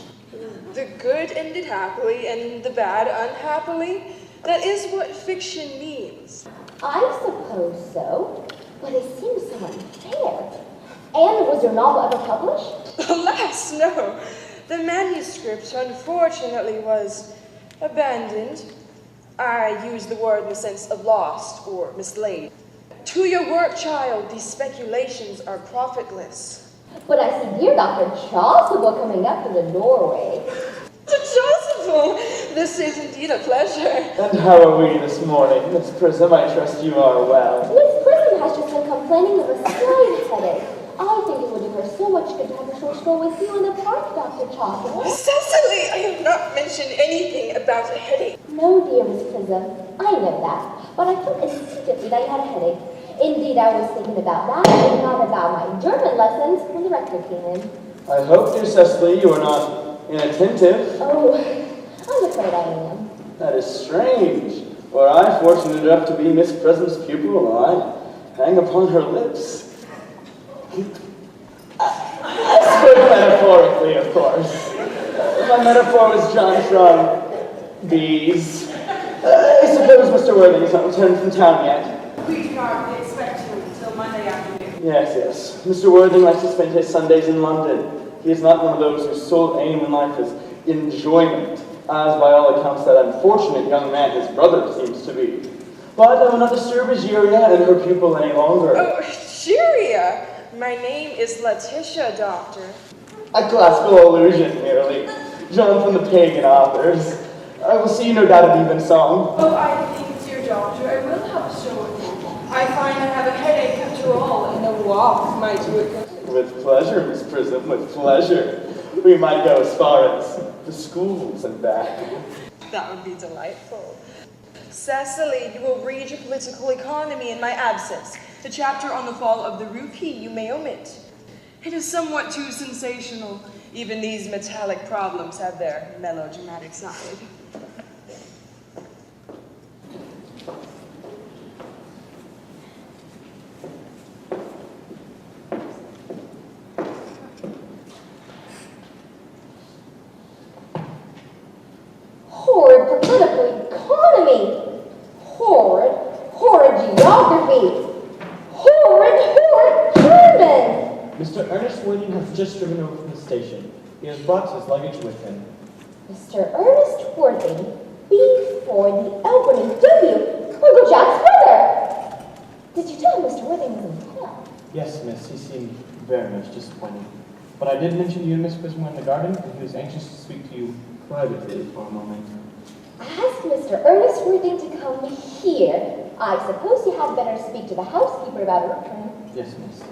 The good ended happily and the bad unhappily. That is what fiction means. I suppose so, but it seems so unfair. And was your novel ever published? Alas, no. The manuscript, unfortunately, was abandoned. I use the word in the sense of lost or mislaid. To your work, child, these speculations are profitless. But I see dear Dr. Chasuble coming up in the doorway. Chasuble, this is indeed a pleasure. And how are we this morning, Miss Prism? I trust you are well. Miss Prism has just been complaining of a slight headache. I think it would do her so much good to have a short stroll with you in the park, Dr. Chasuble. Cecily, I have not mentioned anything about a headache. No, dear Miss Prism, I know that, but I felt instinctively that you had a headache. Indeed, I was thinking about that and not about my German lessons when the rector came in. I hope, dear Cecily, you are not inattentive. Oh, I'm afraid I am. That is strange. Were I fortunate enough to be Miss Prism's pupil, I hang upon her lips. I spoke metaphorically, of course. My metaphor was John from bees. I suppose Mr. Worthing has not returned from town yet. We do not expect him until Monday afternoon. Yes. Mr. Worthing likes to spend his Sundays in London. He is not one of those whose sole aim in life is enjoyment, as by all accounts that unfortunate young man, his brother, seems to be. But I will not disturb Egeria and her pupil any longer. Oh, Egeria! My name is Letitia, Doctor. A classical allusion, merely. John from the pagan authors. I will see you no doubt at evensong. Oh, I think, dear doctor, I will have a show with you. I find I have a headache after all, and a walk might do it good. With pleasure, Miss Prism, with pleasure. We might go as far as the schools and back. That would be delightful. Cecily, you will read your political economy in my absence. The chapter on the fall of the rupee you may omit. It is somewhat too sensational. Even these metallic problems have their melodramatic side. Horrid political economy. Horrid geography. Horrid German. Mr. Ernest Worthing has just driven over from the station. He has brought his luggage with him. Mr. Ernest Worthing, B4 the Albany W, Uncle Jack's brother. Did you tell him Mr. Worthing was in town? Yes, miss, he seemed very much disappointed. But I did mention to you Miss Prism in the garden, and he was anxious to speak to you privately for a moment. Ask Mr. Ernest Worthing to come here. I suppose you had better speak to the housekeeper about her return. Yes, miss.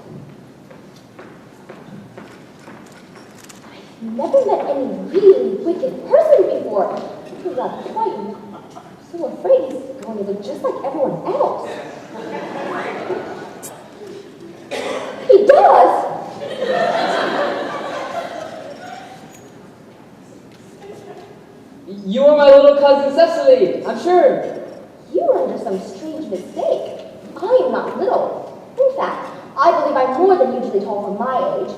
I've never met any really wicked person before. He's not frightened. I'm so afraid he's going to look just like everyone else. He does! You are my little cousin Cecily, I'm sure. You are under some strange mistake. I am not little. In fact, I believe I'm more than usually tall for my age.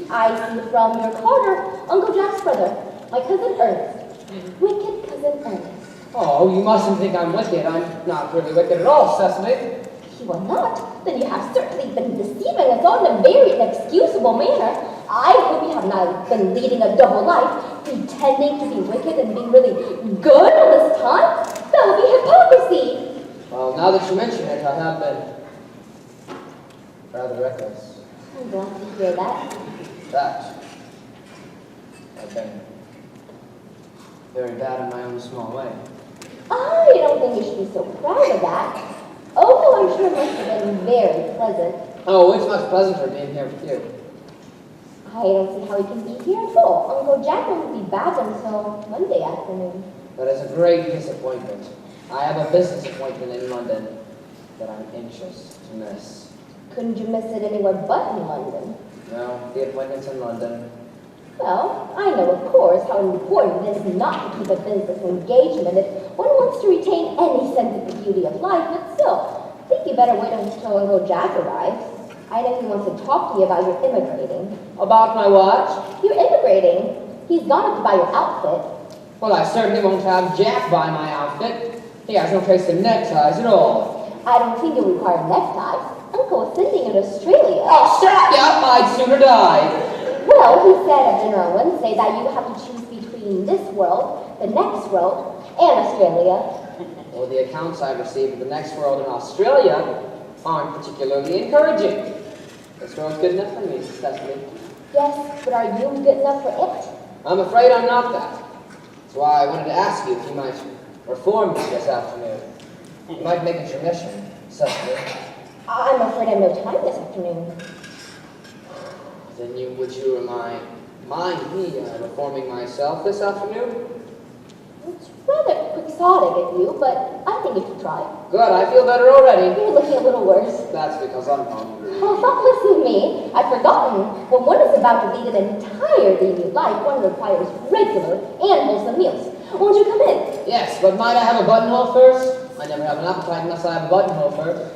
I see from your Carter, Uncle Jack's brother, my cousin Ernest. Wicked cousin Ernest. Oh, you mustn't think I'm wicked. I'm not really wicked at all, Cecily. You are not? Then you have certainly been deceiving us all in a very inexcusable manner. I hope you have not been leading a double life, pretending to be wicked and being really good all this time. That would be hypocrisy. Well, now that you mention it, I have been rather reckless. I'm glad to hear that. That I've been very bad in my own small way. I don't think you should be so proud of that. Oh, I'm sure it must have been very pleasant. Oh, it's much pleasanter being here with you. I don't see how he can be here at all. Uncle Jack won't be back until Monday afternoon. That is a great disappointment. I have a business appointment in London that I'm anxious to miss. Couldn't you miss it anywhere but in London? No, the appointment's in London. Well, I know, of course, how important it is not to keep a business engagement if one wants to retain any sense of the beauty of life, but still, I think you better wait until Uncle Jack arrives. I know he wants to talk to you about your immigrating. About my what? You're immigrating. He's gone up to buy your outfit. Well, I certainly won't have Jack buy my outfit. He has no taste in neckties at all. I don't think you'll require neckties. Uncle is sending you to Australia. Oh, shut up! I'd sooner die. Well, he said at dinner on Wednesday that you have to choose between this world, the next world, and Australia. Well, the accounts I've received of the next world and Australia aren't particularly encouraging. This world's good enough for me, Cecily. Yes, but are you good enough for it? I'm afraid I'm not that. That's why I wanted to ask you if you might reform me this afternoon. You might make a tradition, Cecily. I'm afraid I have no time this afternoon. Then would you mind me reforming myself this afternoon? It's rather quixotic of you, but I think you should try. Good, I feel better already. You're looking a little worse. That's because I'm hungry. Oh, don't listen to me. I've forgotten. When one is about to lead an entirely new life, one requires regular and wholesome meals. Won't you come in? Yes, but might I have a buttonhole first? I never have an appetite unless I have a buttonhole first.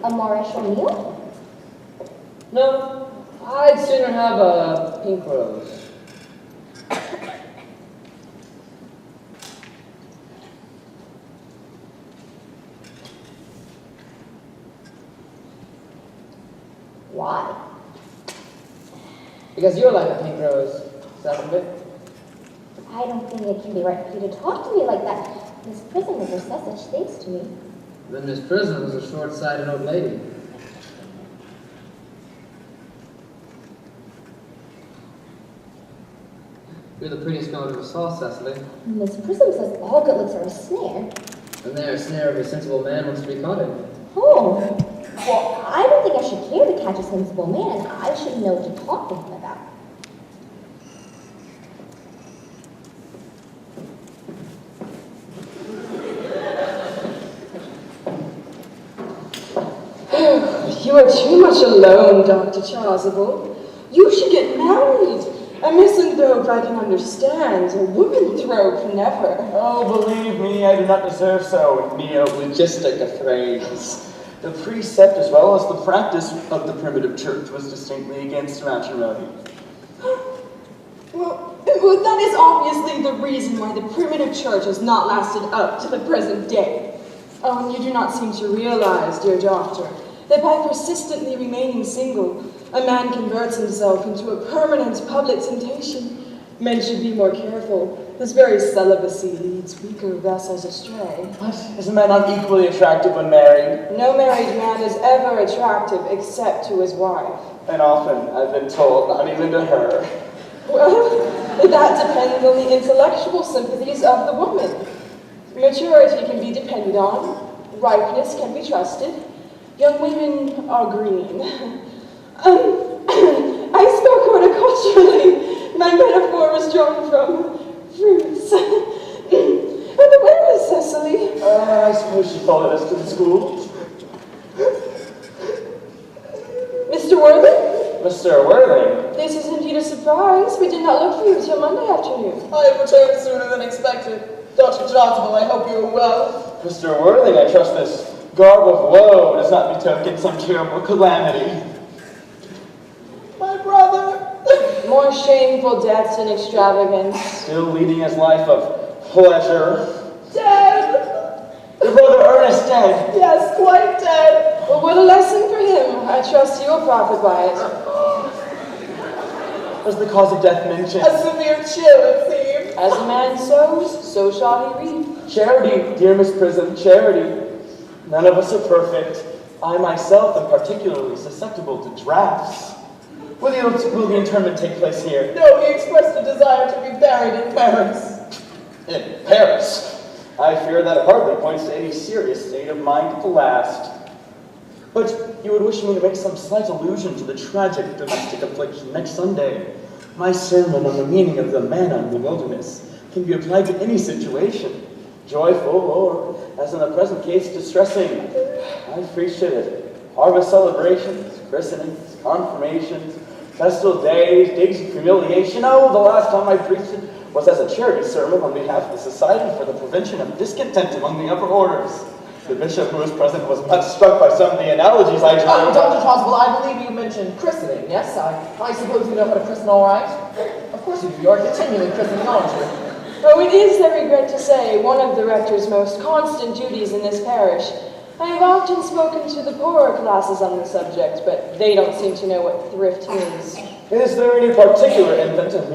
A Mauritian meal? No, I'd sooner have a pink rose. Why? Because you're like a pink rose, Cecily. I don't think it can be right for you to talk to me like that. Miss Prism never says such things to me. Then Miss Prism was a short-sighted old lady. You're the prettiest girl I ever saw, Cecily. Miss Prism says all good looks are a snare. And they're a snare every sensible man wants to be caught in. Oh. Well, I don't think I should care to catch a sensible man. I should know what to talk to him about. You are too much alone, Dr. Chasuble. You should get married. A misanthrope I can understand. A womanthrope never. Oh, believe me, I do not deserve so neo-logistic a phrase. The precept as well as the practice of the primitive church was distinctly against matrimony. Well, that is obviously the reason why the primitive church has not lasted up to the present day. You do not seem to realize, dear doctor, that by persistently remaining single, a man converts himself into a permanent public temptation. Men should be more careful. This very celibacy leads weaker vessels astray. What? Is a man not equally attractive when married? No married man is ever attractive except to his wife. And often, I've been told, not even to her. Well, that depends on the intellectual sympathies of the woman. Maturity can be depended on. Ripeness can be trusted. Young women are green. I spoke horticulturally. My metaphor was drawn from fruits. Where is Cecily? I suppose she followed us to the school. Mr. Worthing? Mr. Worthing? This is indeed a surprise. We did not look for you till Monday afternoon. I have returned sooner than expected. Dr. Johnsonville, I hope you are well. Mr. Worthing, I trust this garb of woe does not betoken some terrible calamity. My brother! More shameful deaths and extravagance. Still leading his life of pleasure. Dead! Your brother Ernest dead? Yes, quite dead. Well, what a lesson for him. I trust you'll profit by it. Was the cause of death mentioned? A severe chill, it seems. As a man sows, so shall he reap. Charity, dear Miss Prism, charity. None of us are perfect. I myself am particularly susceptible to drafts. Will the interment take place here? No, he expressed a desire to be buried in Paris. In Paris? I fear that hardly points to any serious state of mind at the last. But you would wish me to make some slight allusion to the tragic domestic affliction next Sunday. My sermon on the meaning of the manna in the wilderness can be applied to any situation, joyful or, as in the present case, distressing. I've preached it at harvest celebrations, christenings, confirmations, festal days, days of humiliation. Oh, the last time I preached it was as a charity sermon on behalf of the Society for the Prevention of Discontent among the Upper Orders. The bishop who was present was much struck by some of the analogies I drew. Dr. Choswell, I believe you mentioned christening, yes? I suppose you know how to christen all right? Of course you do. You're continually christening, aren't you? Oh, it is, I regret to say, one of the rector's most constant duties in this parish. I have often spoken to the poorer classes on the subject, but they don't seem to know what thrift means. Is there any particular infant in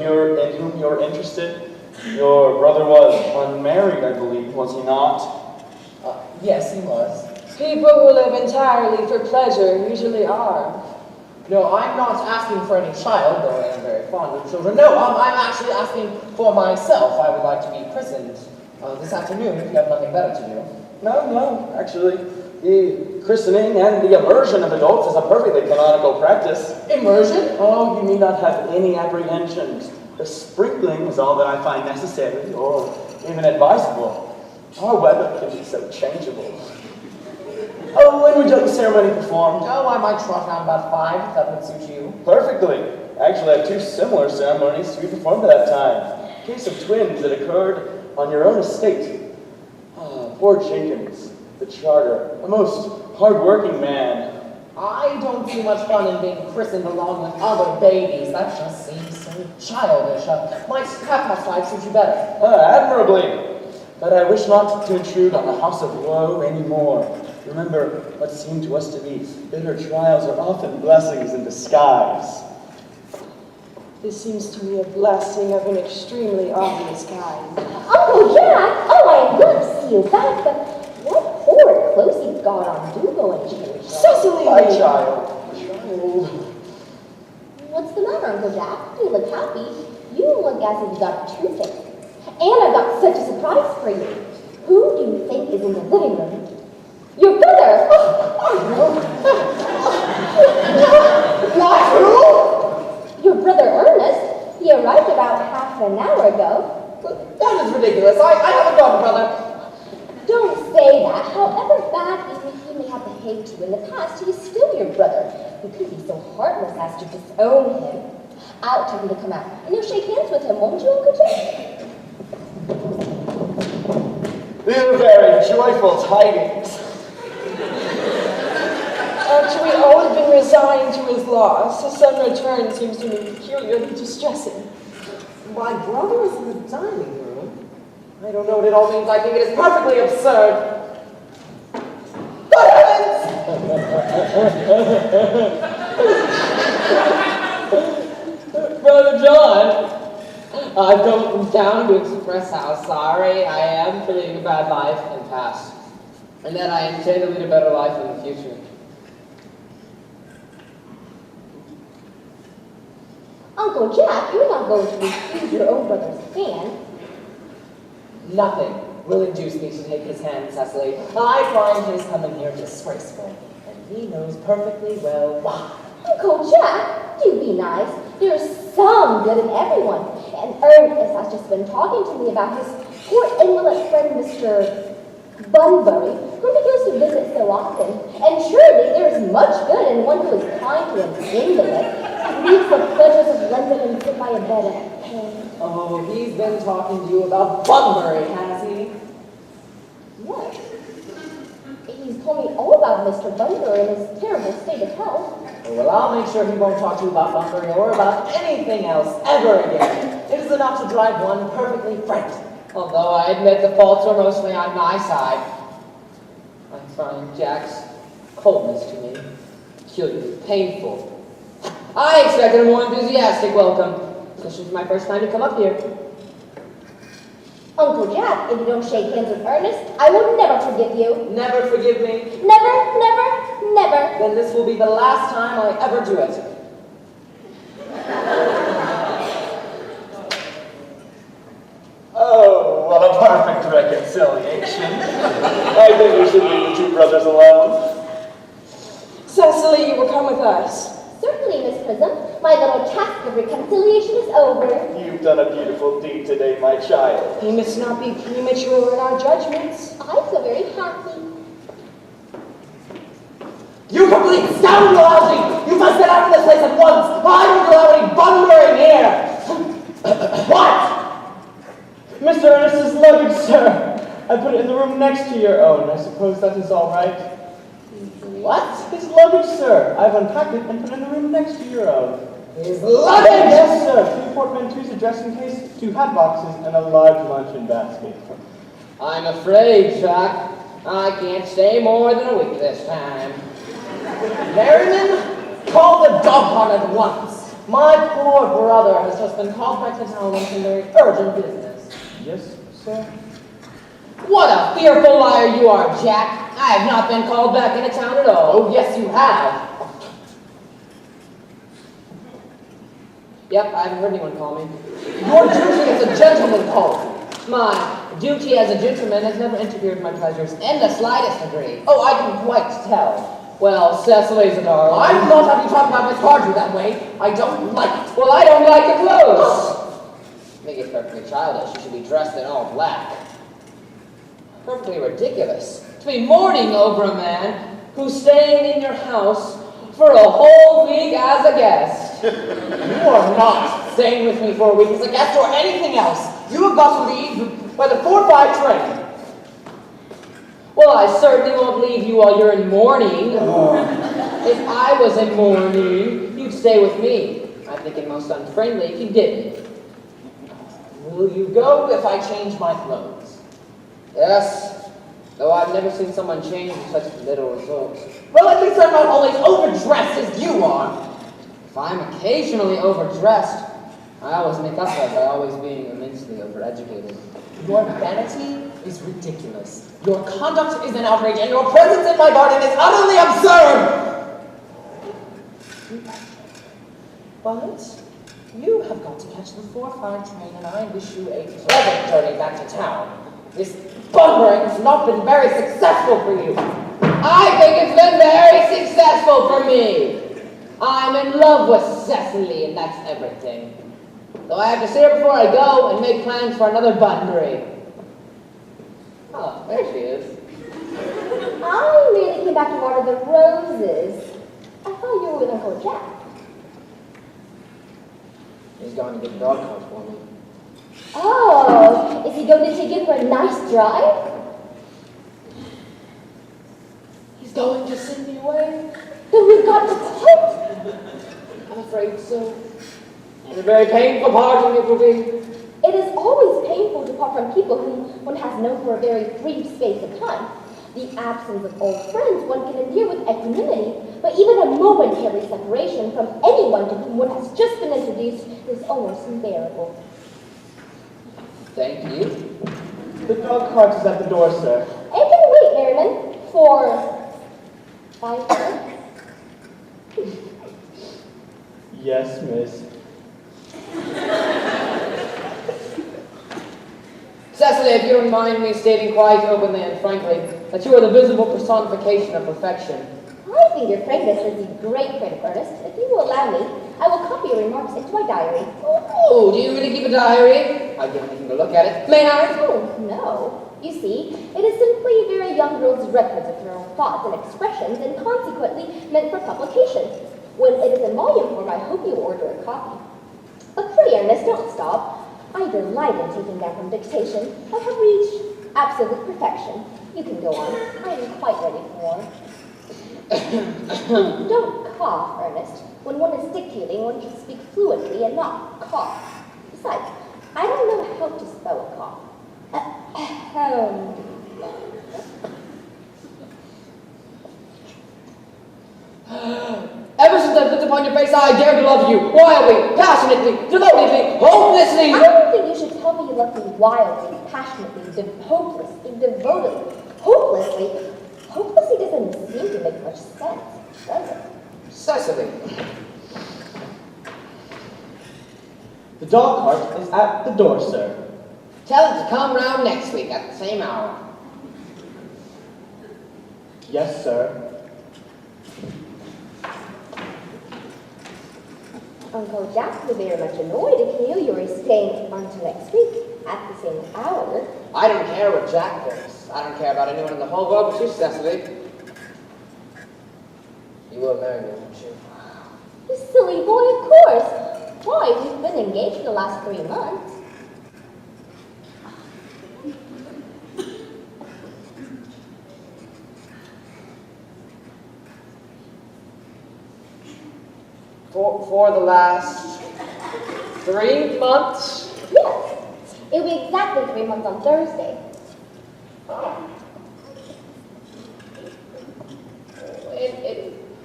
whom you're interested? Your brother was unmarried, I believe, was he not? Yes, he was. People who live entirely for pleasure usually are. No, I'm not asking for any child, though I am very fond of children. No, I'm actually asking for myself. I would like to be christened this afternoon if you have nothing better to do. No, actually, the christening and the immersion of adults is a perfectly canonical practice. Immersion? Oh, you need not have any apprehensions. The sprinkling is all that I find necessary, or even advisable. Our weather can be so changeable. Oh, when would you like the ceremony performed? Oh, I might trot around about 5, if that would suit you. Perfectly. Actually, I have 2 similar ceremonies to be performed at that time. In case of twins that occurred on your own estate. Poor Jenkins, the charter, a most hard-working man. I don't see much fun in being christened along with other babies. That just seems so childish. Might 5:30 suit you better? Admirably. But I wish not to intrude on the house of woe anymore. Remember, what seem to us to be bitter trials are often blessings in disguise. This seems to me a blessing of an extremely obvious kind. Uncle Jack! Oh, I am glad to see you back, but what horrid clothes you've got on. Do go and change them. Cecily! My child. What's the matter, Uncle Jack? You look happy. You look as if you got a toothache. And I've got such a surprise for you. Who do you think is in the living room? Your brother! What? Who? Your brother Ernest. He arrived about half an hour ago. That is ridiculous. I haven't got a brother. Don't say that. However badly he may have behaved to you in the past, he is still your brother. You could be so heartless as to disown him. I'll tell him to come out, and you'll shake hands with him, won't you, Uncle Jack? These are very joyful tidings. Actually, all have been resigned to his loss. His sudden return seems to me peculiarly distressing. My brother is in the dining room? I don't know what it all means. I think it is perfectly absurd. Good heavens! Brother John, I've come from town to express how sorry I am for living a bad life in the past, and that I intend to lead a better life in the future. Uncle Jack, you're not going to refuse your own brother's hand. Nothing will induce me to take his hand, Cecily. I find his coming here disgraceful, and he knows perfectly well why. Uncle Jack, do be nice. There's some good in everyone. And Ernest has just been talking to me about his poor invalid friend, Mr. Bunbury, whom he goes to visit so often. And surely there is much good in one who is kind to an invalid, leaves the pleasures of London and sit by a bed of pain. Oh, he's been talking to you about Bunbury, has he? Yes. He's told me all about Mr. Bunbury and his terrible state of health. Well, I'll make sure he won't talk to you about Bunbury or about anything else ever again. It is enough to drive one perfectly frantic. Although I admit the faults are mostly on my side. I find Jack's coldness to me peculiarly painful. I expected a more enthusiastic welcome, especially for my first time to come up here. Uncle Jack, if you don't shake hands with Ernest, I will never forgive you. Never forgive me? Never, never, never. Then this will be the last time I ever do it. Oh, what a perfect reconciliation. I think we should leave the two brothers alone. Cecily, you will come with us. Certainly, Miss Prism. My little task of reconciliation is over. You've done a beautiful deed today, my child. We must not be premature in our judgments. I feel very happy. You complete scoundrel, Algy! You must get out of this place at once! I don't allow any Bunbury here! What? Mr. Ernest's luggage, sir. I put it in the room next to your own. I suppose that is all right. What? His luggage, sir. I've unpacked it and put it in the room next to your own. His luggage? Yes, sir. 2 portmanteaus, a dressing case, 2 hat boxes, and a large luncheon basket. I'm afraid, Chuck, I can't stay more than a week this time. Merriman, call the dog hunt at once. My poor brother has just been called back to town on some very urgent business. Yes, sir. What a fearful liar you are, Jack. I have not been called back into town at all. Oh, yes, you have. Yep, I haven't heard anyone call me. Your duty as a gentleman calls me. My duty as a gentleman has never interfered with my pleasures in the slightest degree. Oh, I can quite tell. Well, Cecily's a darling. I will not have you talk about Miss Marjorie that way. I don't like it. Well, I don't like the clothes. I think it's perfectly childish. You should be dressed in all black. Perfectly ridiculous to be mourning over a man who's staying in your house for a whole week as a guest. You are not staying with me for a week as a guest or anything else. You have got to leave by the 4:05 train. Well, I certainly won't leave you while you're in mourning. If I was in mourning, you'd stay with me. I think it most unfriendly if you didn't. Will you go if I change my clothes? Yes, though I've never seen someone change with such little results. Well, at least I'm not always overdressed as you are. If I'm occasionally overdressed, I always make up for it by always being immensely overeducated. Your vanity is ridiculous. Your conduct is an outrage, and your presence in my garden is utterly absurd! But you have got to catch the 4:05 train, and I wish you a pleasant journey back to town. This Bunbury has not been very successful for you. I think it's been very successful for me. I'm in love with Cecily, and that's everything. Though I have to see her before I go and make plans for another Bunbury. Oh, there she is. I merely came back to water the roses. I thought you were with Uncle Jack. He's going to get the dog cart for me. Oh, is he going to take it for a nice drive? He's going to send me away. Then we've got to fight. I'm afraid so. And a very painful parting it will be. It is always painful to part from people whom one has known for a very brief space of time. The absence of old friends one can endure with equanimity, but even a momentary separation from anyone to whom one has just been introduced is almost unbearable. Thank you. The dog cart is at the door, sir. I can wait, Merriman, for 5 minutes. Yes, miss. Cecily, if you don't mind me stating quite openly and frankly that you are the visible personification of perfection. I think your frankness is a great friend, Ernest. If you will allow me, I will copy your remarks into my diary. Oh, do you really keep a diary? I'd give anything to look at it. May I? Oh, no. You see, it is simply a very young girl's records of her own thoughts and expressions, and consequently meant for publication. When it is in volume form, I hope you will order a copy. But pray, Ernest, don't stop. I delight in taking down from dictation. I have reached absolute perfection. You can go on. I am quite ready for more. Don't cough, Ernest. When one is dictating, one should speak fluently and not cough. Besides, I don't know how to spell a cough. Ever since I looked upon your face, I dare to love you, wildly, passionately, devotedly, hopelessly. I don't think you should tell me you love me wildly, passionately, hopelessly, devotedly, hopelessly. Hopelessly doesn't seem to make much sense, does it? Cecily. The dog cart is at the door, sir. Tell it to come round next week at the same hour. Yes, sir. Uncle Jack will be very much annoyed if he knew you were staying until next week at the same hour. I don't care what Jack thinks. I don't care about anyone in the whole world but you, Cecily. You will marry me, won't you? You silly boy, of course. Why, we've been engaged for the last 3 months. For the last 3 months? Yes. It will be exactly 3 months on Thursday.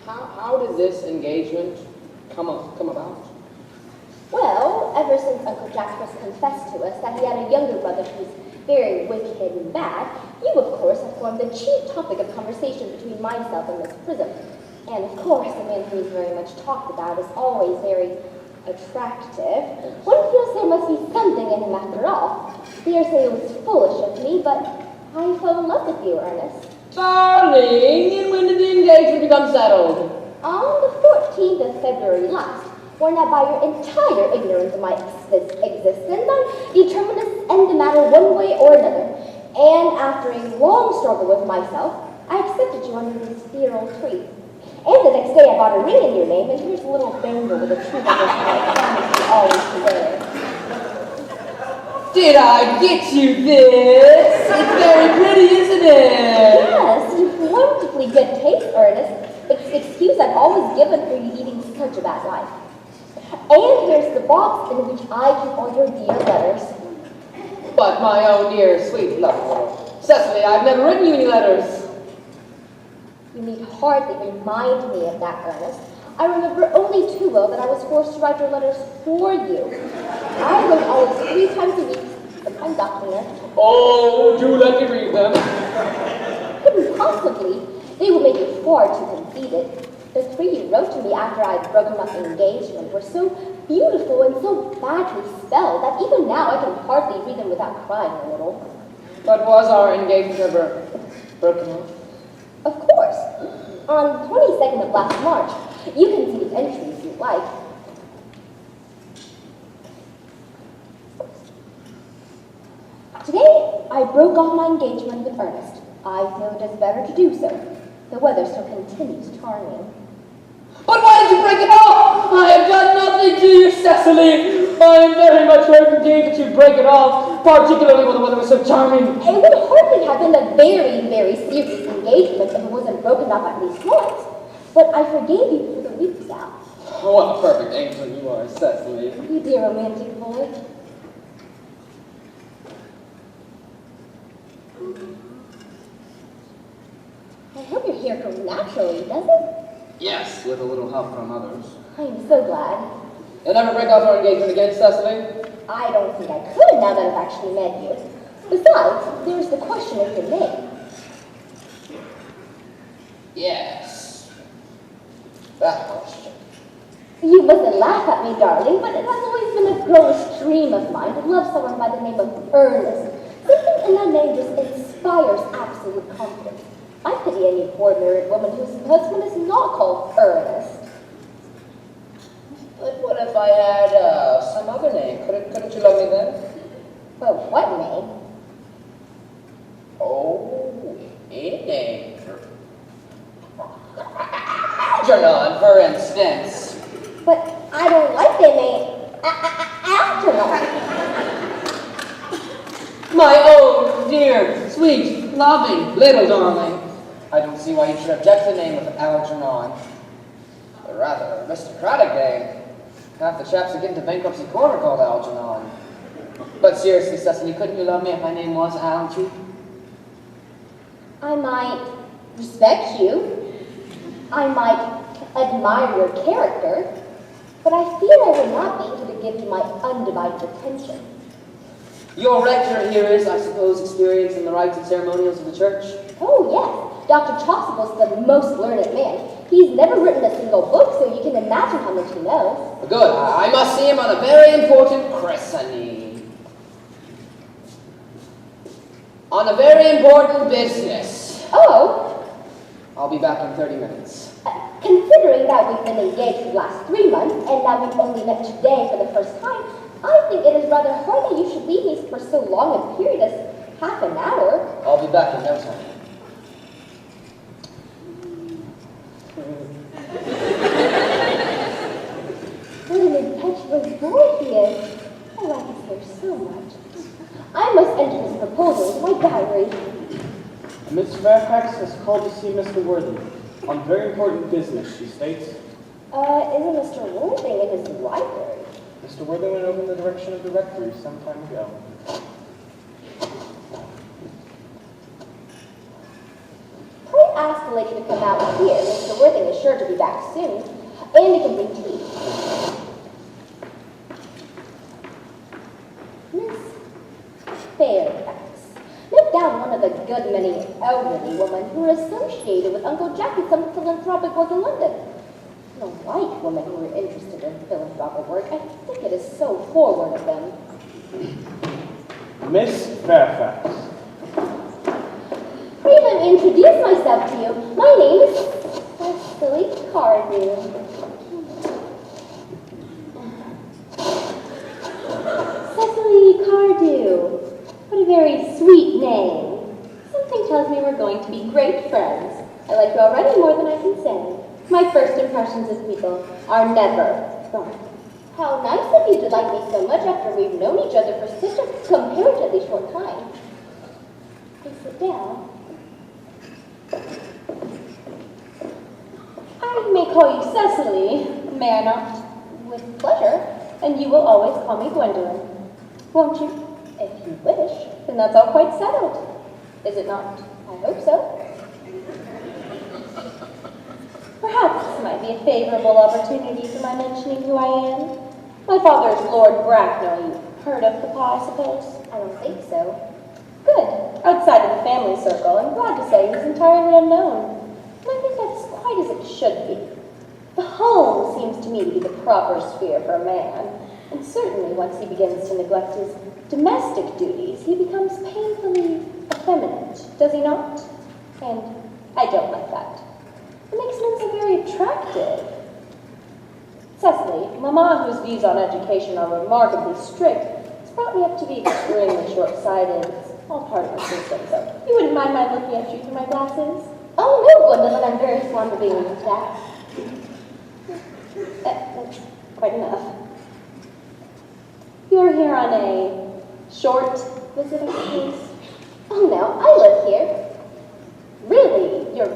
How did this engagement come about? Well, ever since Uncle Jack first confessed to us that he had a younger brother who was very wicked and bad, you, of course, have formed the chief topic of conversation between myself and Miss Prism. And, of course, the man who is very much talked about is always very attractive. One feels there must be something in him after all. Dare say it was foolish of me, but I fell in love with you, Ernest. Darling, and when did the engagement become settled? On the 14th of February last, worn out by your entire ignorance of my existence, I determined to end the matter one way or another. And after a long struggle with myself, I accepted you under this dear old tree. And the next day I bought a ring in your name, and here's a little bangle with a true that I promised you always to wear. Did I get you this? It's very pretty, isn't it? Yes, you've wonderfully good taste, Ernest. It's the excuse I've always given for you eating such a bad life. And here's the box in which I keep all your dear letters. But my own dear, sweet, lovely little Cecily, I've never written you any letters. You need hardly remind me of that, Ernest. I remember only too well that I was forced to write your letters for you. I wrote always 3 times a week, sometimes oftener. Oh, do let me read them. Couldn't possibly. They would make it far too conceited. The 3 you wrote to me after I had broken up the engagement were so beautiful and so badly spelled that even now I can hardly read them without crying a little. But was our engagement ever broken off? Of course. On the 22nd of last March, you can see the entry if you like. Today, I broke off my engagement with Ernest. I feel it is better to do so. The weather still continues charming. But why did you break it off? I have done nothing to you, Cecily. I am very much hurt indeed that you break it off, particularly when the weather was so charming. It would hardly have been a very, very serious engagement if it wasn't broken up at least once. But I forgave you for the week was out. Oh, what a perfect angel you are, Cecily. You dear romantic boy. I hope your hair grows naturally, does it? Yes, with a little help from others. I am so glad. You'll never break off our engagement again, Cecily? I don't think I could now that I've actually met you. Besides, there's the question of your name. Yes. That question. You mustn't laugh at me, darling, but it has always been a girlish dream of mine to love someone by the name of Earnest. Simply and that name just inspires absolute confidence. I pity any poor married woman whose husband is not called Earnest. But what if I had some other name? Couldn't you love me then? Well, what name? Oh, a name. Algernon, for instance. But I don't like the name Algernon. My own dear, sweet, loving, little darling. I don't see why you should object to the name of Algernon. A rather aristocratic name. Half the chaps that get into bankruptcy court are called Algernon. But seriously, Cecily, couldn't you love me if my name was Algie? I might respect you. I might admire your character. But I fear I would not be able to give you my undivided attention. Your rector here is, I suppose, experienced in the rites and ceremonials of the church? Oh, yes. Dr. Chasuble is the most learned man. He's never written a single book, so you can imagine how much he knows. Good. I must see him on a very important christening. On a very important business. Oh? I'll be back in 30 minutes. Considering that we've been engaged for the last 3 months, and that we've only met today for the first time, I think it is rather hard that you should leave me for so long a period as half an hour. I'll be back in no time. What an impetuous boy he is. I like his hair so much. I must enter his proposal into my diary. Miss Fairfax has called to see Mr. Worthing on very important business, she states. Isn't Mr. Worthing in his library? Mr. Worthing went over in the direction of the rectory some time ago. Pray ask the lady to come out here. Mr. Worthing is sure to be back soon. And he can bring tea. Miss Fairfax. No doubt one of the good many elderly women who are associated with Uncle Jack in some philanthropic work in London. I don't like women who are interested in philanthropic work. I think it is so forward of them. Miss Fairfax. Pray let me introduce myself to you. My name is Cecily Cardew. Cecily Cardew. What a very sweet name. Something tells me we're going to be great friends. I like you already more than I can say. My first impressions of people are never wrong. How nice of you to like me so much after we've known each other for such a comparatively short time. Please sit down. I may call you Cecily, may I not? With pleasure, and you will always call me Gwendolyn. Won't you? If you wish, then that's all quite settled. Is it not? I hope so. Perhaps this might be a favorable opportunity for my mentioning who I am. My father is Lord Bracknell. You've heard of Papa, I suppose? I don't think so. Good. Outside of the family circle, I'm glad to say he's entirely unknown. And I think that's quite as it should be. The home seems to me to be the proper sphere for a man, and certainly once he begins to neglect his domestic duties, he becomes painfully effeminate, does he not? And I don't like that. It makes men so very attractive. Cecily, Mamma, whose views on education are remarkably strict, has brought me up to be extremely short-sighted. It's all part of the system, so you wouldn't mind my looking at you through my glasses? Oh, no, Gwendolyn, I'm very fond of being looked at. That's quite enough. You're here on a short visit, I suppose? Oh, no, I live here. Really? Your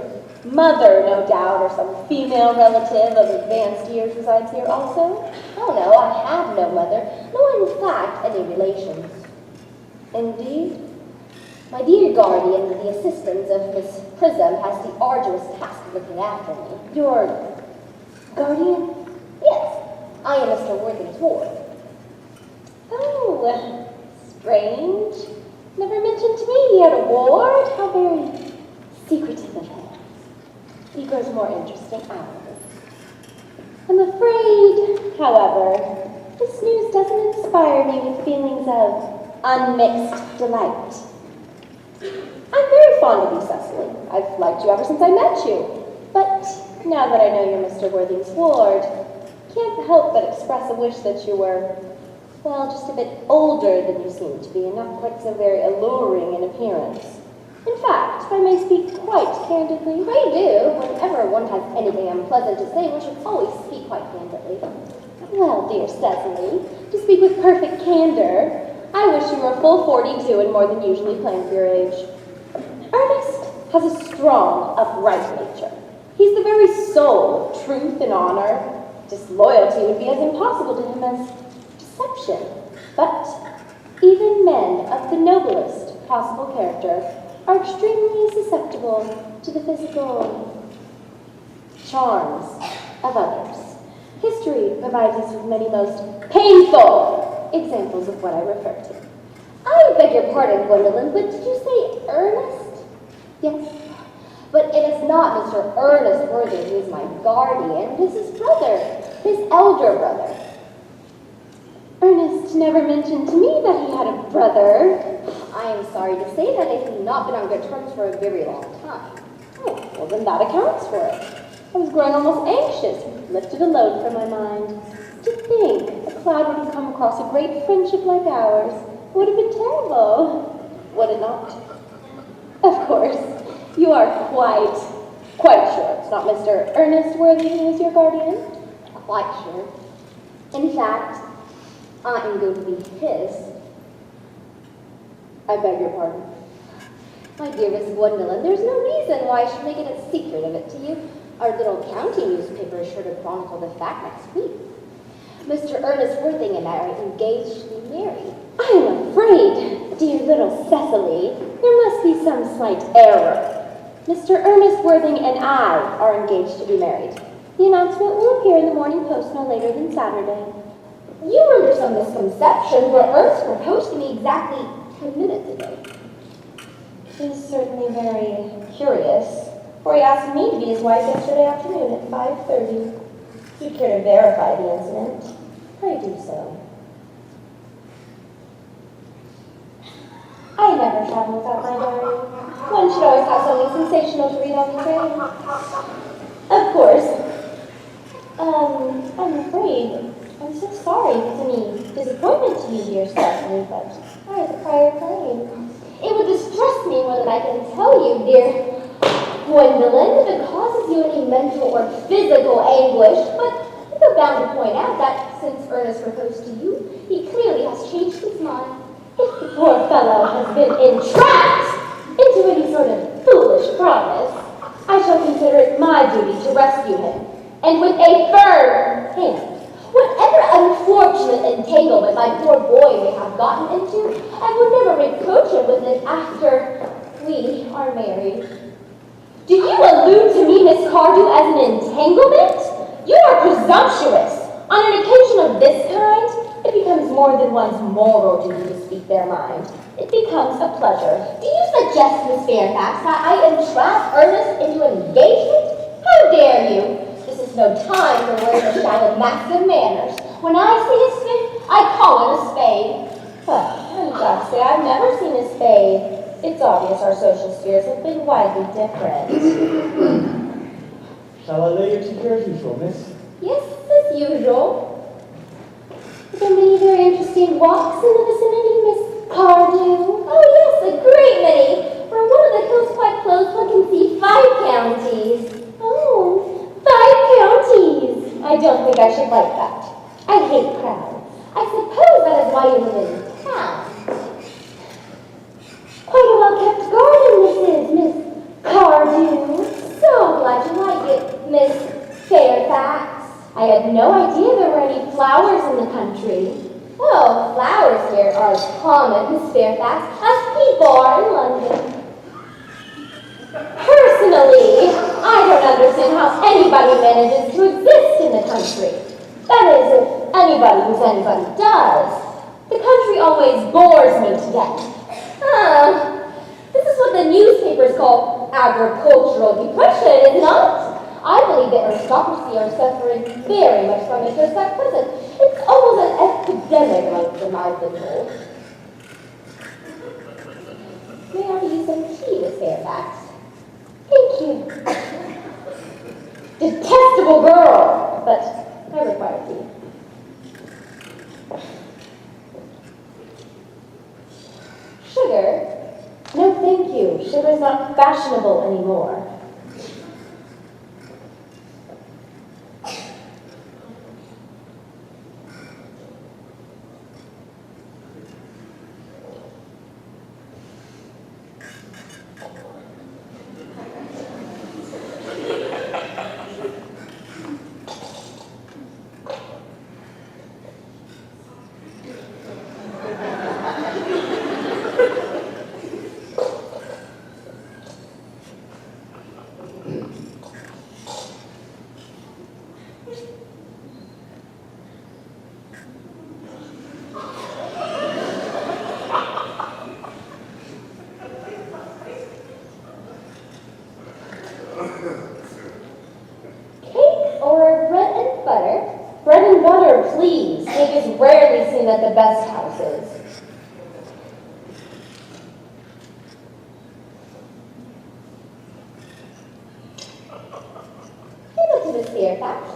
mother, no doubt, or some female relative of advanced years resides here also? Oh, no, I have no mother, nor in fact any relations. Indeed? My dear guardian, the assistance of Miss Prism, has the arduous task of looking after me. Your guardian? Yes, I am Mr. Worthing's ward. Oh, strange. Never mentioned to me he had a ward. How very secretive of him. He grows more interesting hourly. I'm afraid, however, this news doesn't inspire me with feelings of unmixed delight. fond of you, Cecily. I've liked you ever since I met you. But now that I know you're Mr. Worthing's ward, can't help but express a wish that you were, well, just a bit older than you seem to be and not quite so very alluring in appearance. In fact, if I may speak quite candidly. Pray do. Whenever one has anything unpleasant to say, one should always speak quite candidly. Well, dear Cecily, to speak with perfect candor, I wish you were full 42 and more than usually planned for your age. Ernest has a strong, upright nature. He's the very soul of truth and honor. Disloyalty would be as impossible to him as deception. But even men of the noblest possible character are extremely susceptible to the physical charms of others. History provides us with many most painful examples of what I refer to. I beg your pardon, Gwendolyn, but did you say Ernest? Yes. But it is not Mr. Ernest Worthing who is my guardian. It is his brother, his elder brother. Ernest never mentioned to me that he had a brother. I am sorry to say that they have not been on good terms for a very long time. Oh, well, then that accounts for it. I was growing almost anxious, lifted a load from my mind. To think a cloud would have come across a great friendship like ours. It would have been terrible, would it not? Of course, you are quite sure it's not Mr. Ernest Worthing who is your guardian? Quite sure. In fact, I am going to be his. I beg your pardon. My dear Miss Gwendolyn, there's no reason why I should make it a secret of it to you. Our little county newspaper is sure to chronicle the fact next week. Mr. Ernest Worthing and I are engaged to be married. I am afraid, dear little Cecily, there must be some slight error. Mr. Ernest Worthing and I are engaged to be married. The announcement will appear in the Morning Post no later than Saturday. You were under some misconception, for Ernest proposed to me exactly 10 minutes ago. It is certainly very curious, for he asked me to be his wife yesterday afternoon at 5:30. If you care to verify the incident, pray do so. I never travel without my diary. One should always have something sensational to read on the train. Of course. I'm afraid. I'm so sorry if it's any disappointment to you, dear Stephanie, but I have a prior claim. It would distress me more than I can tell you, dear Gwendolyn, if it causes you any mental or physical anguish, but I feel bound to point out that since Ernest proposed to you, he clearly has changed his mind. If the poor fellow has been entrapped into any sort of foolish promise, I shall consider it my duty to rescue him, and with a firm hand. Whatever unfortunate entanglement my poor boy may have gotten into, I would never reproach him with it after we are married. Do you allude to me, Miss Cardew, as an entanglement? You are presumptuous. On an occasion of this kind, it becomes more than one's moral duty to speak their mind. It becomes a pleasure. Do you suggest, Miss Fairfax, that I entrap Ernest into an engagement? How dare you? This is no time for wearing a shout of massive manners. When I see a spade, I call it a spade. Well, I'm glad to say I've never seen a spade. It's obvious our social spheres have been widely different. Shall I lay your tea here as usual, miss? Yes, as usual. Have there been many very interesting walks in the vicinity, Miss Cardew? Oh yes, a great many. From one of the hills quite close, one can see 5 counties. Oh, 5 counties! I don't think I should like that. I hate crowds. I suppose that is why you live in town. Quite a well-kept garden this is, Miss Cardew. So glad you like it, Miss Fairfax. I had no idea there were any flowers in the country. Oh, flowers here are as common, Miss Fairfax, as people are in London. Personally, I don't understand how anybody manages to exist in the country. That is, if anybody who's anybody does. The country always bores me to death. This is what the newspapers call agricultural depression, is it not? I believe the aristocracy are suffering very much from it just at present. It's almost an epidemic, I've been told. May I use some tea, Miss Miss Fairfax. Thank you. Detestable girl, but I require tea. Sugar? No, thank you. Sugar's not fashionable anymore. At the best houses. Give it to Miss Fairfax.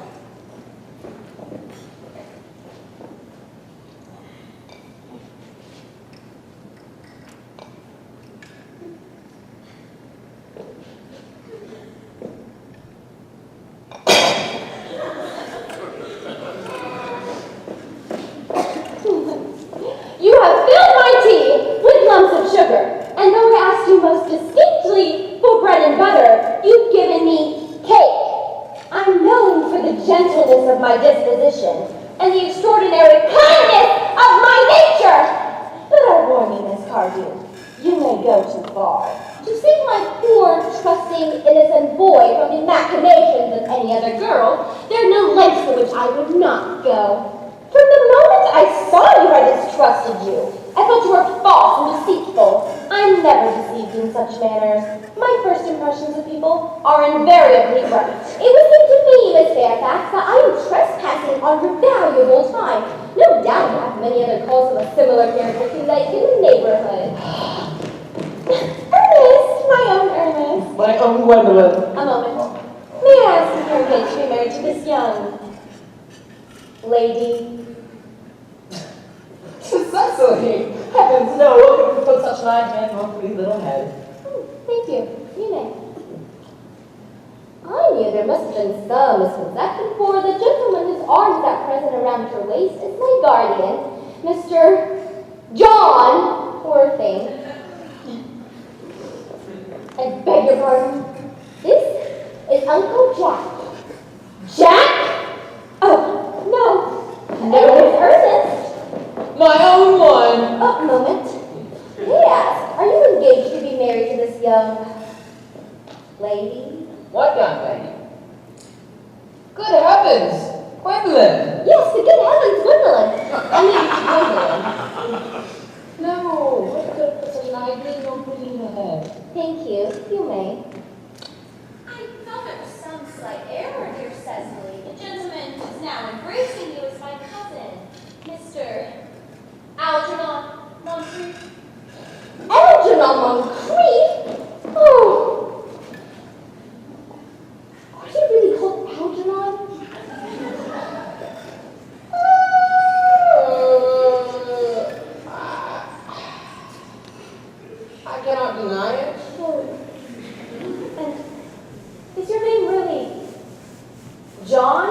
My disposition and the extraordinary kindness of my nature. But I warn you, Miss Cardew, you may go too far. To save my poor, trusting, innocent boy from the machinations of any other girl, there are no lengths to which I would not go. From the moment I saw you, I distrusted you. I thought you were false and deceitful. I'm never deceived in such manners. My first impressions of people are invariably right. It would seem to me, Miss Fairfax, that I am trespassing on your valuable time. No doubt you have many other calls of a similar character to like in the neighborhood. Ernest, my own Ernest. My own Gwendolyn. A moment. May I ask if you're engaged to be married to this young lady? Cecily! Heavens, no, who could put such an idea in your pretty little head? Thank you. You may. I knew there must have been some misconception, for the gentleman whose arm is at present around your waist is my guardian, Mr. John Worthing. I beg your pardon. This is Uncle Jack. Jack? Oh, no. It is Ernest. My own one! A moment. May I ask, are you engaged to be married to this young lady? What young lady? Good heavens! Gwendolyn! Yes, the good heavens, Gwendolyn. I mean, Gwendolyn. No, what could have put such an idea in your pretty little head? Thank you. You may. I thought there was some slight error, dear Cecily. The gentleman who's now embracing you is my cousin, Mr. Algernon Moncrief. Algernon Moncrief? Oh. Are you really called Algernon? I cannot deny it. Oh. And is your name really John?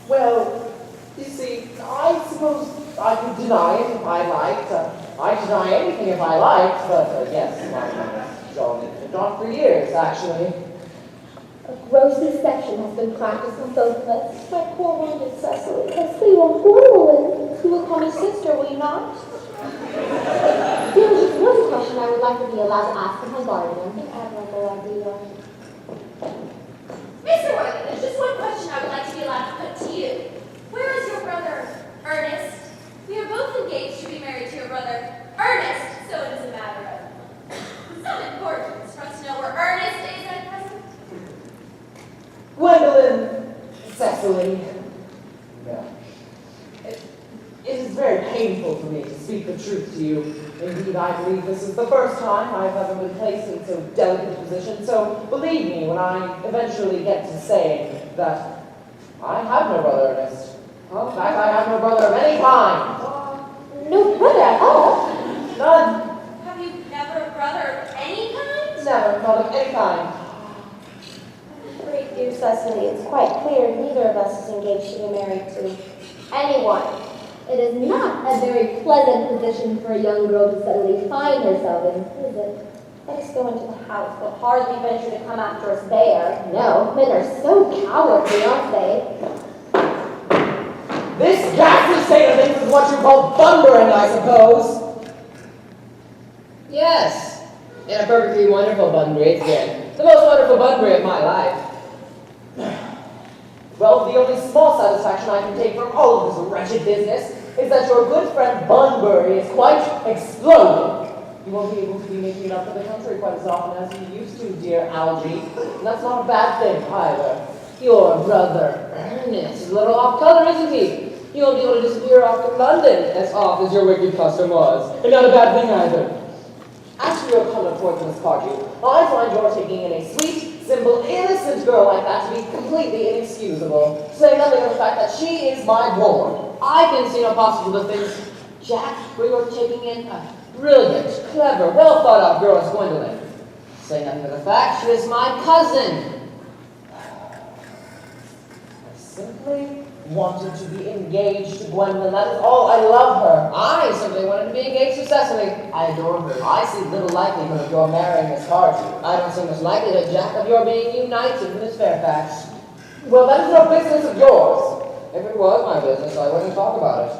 Well, you see, I suppose I could deny it if I liked. I'd deny anything if I liked, but yes, my name is John. It's been John for years, actually. A gross deception has been practiced on both of us. My poor wounded Cecily. Cecily, you are Gwendolyn. You will call me sister, will you not? There is just one question I would like to be allowed to ask of my guardian. An admirable idea. Mr. Worthing, there's just one question I would like to be allowed to put to you. Where is your brother, Ernest? We are both engaged to be married to your brother, Ernest, so it is a matter of some importance for us to know where Ernest is at present. Gwendolyn, Cecily. No. It is very painful for me to speak the truth to you. Indeed, I believe this is the first time I've ever been placed in so delicate a position, so believe me when I eventually get to saying that I have no brother, Ernest. Well, in fact, I have no brother of any kind. No brother at all? None. Have you never a brother of any kind? Never, not of any kind. I'm afraid, dear Cecily, it's quite clear neither of us is engaged to be married to anyone. It is not a very pleasant position for a young girl to suddenly find herself in, is it? Let us go into the house. They'll hardly venture to come after us there. No, men are so cowardly, aren't they? This ghastly state of things is what you call thundering, I suppose. Yes, and a perfectly wonderful Bunbury it's been. The most wonderful Bunbury of my life. Well, the only small satisfaction I can take from all of this wretched business is that your good friend Bunbury is quite exploded. You won't be able to be making it up to the country quite as often as you used to, dear Algy. And that's not a bad thing, either. Your brother, Ernest, is a little off-color, isn't he? You won't be able to disappear off to London as off as your wicked custom was. And not a bad thing, either. As for your conduct towards Miss Cardew, I find your taking in a sweet, simple, innocent girl like that to be completely inexcusable. Say nothing of the fact that she is my ward. I can see no possible things, Jack, where you're taking in a brilliant, clever, well-thought-out girl as Gwendolyn. Say nothing of the fact she is my cousin. I simply wanted to be engaged to Gwendolyn. That is all. I love her. I simply wanted to be engaged to Cecily. I adore her. I see little likelihood of your marrying Miss Cardew. I don't see much likelihood, Jack, of your being united with Miss Fairfax. Well, that is no business of yours. If it was my business, I wouldn't talk about it.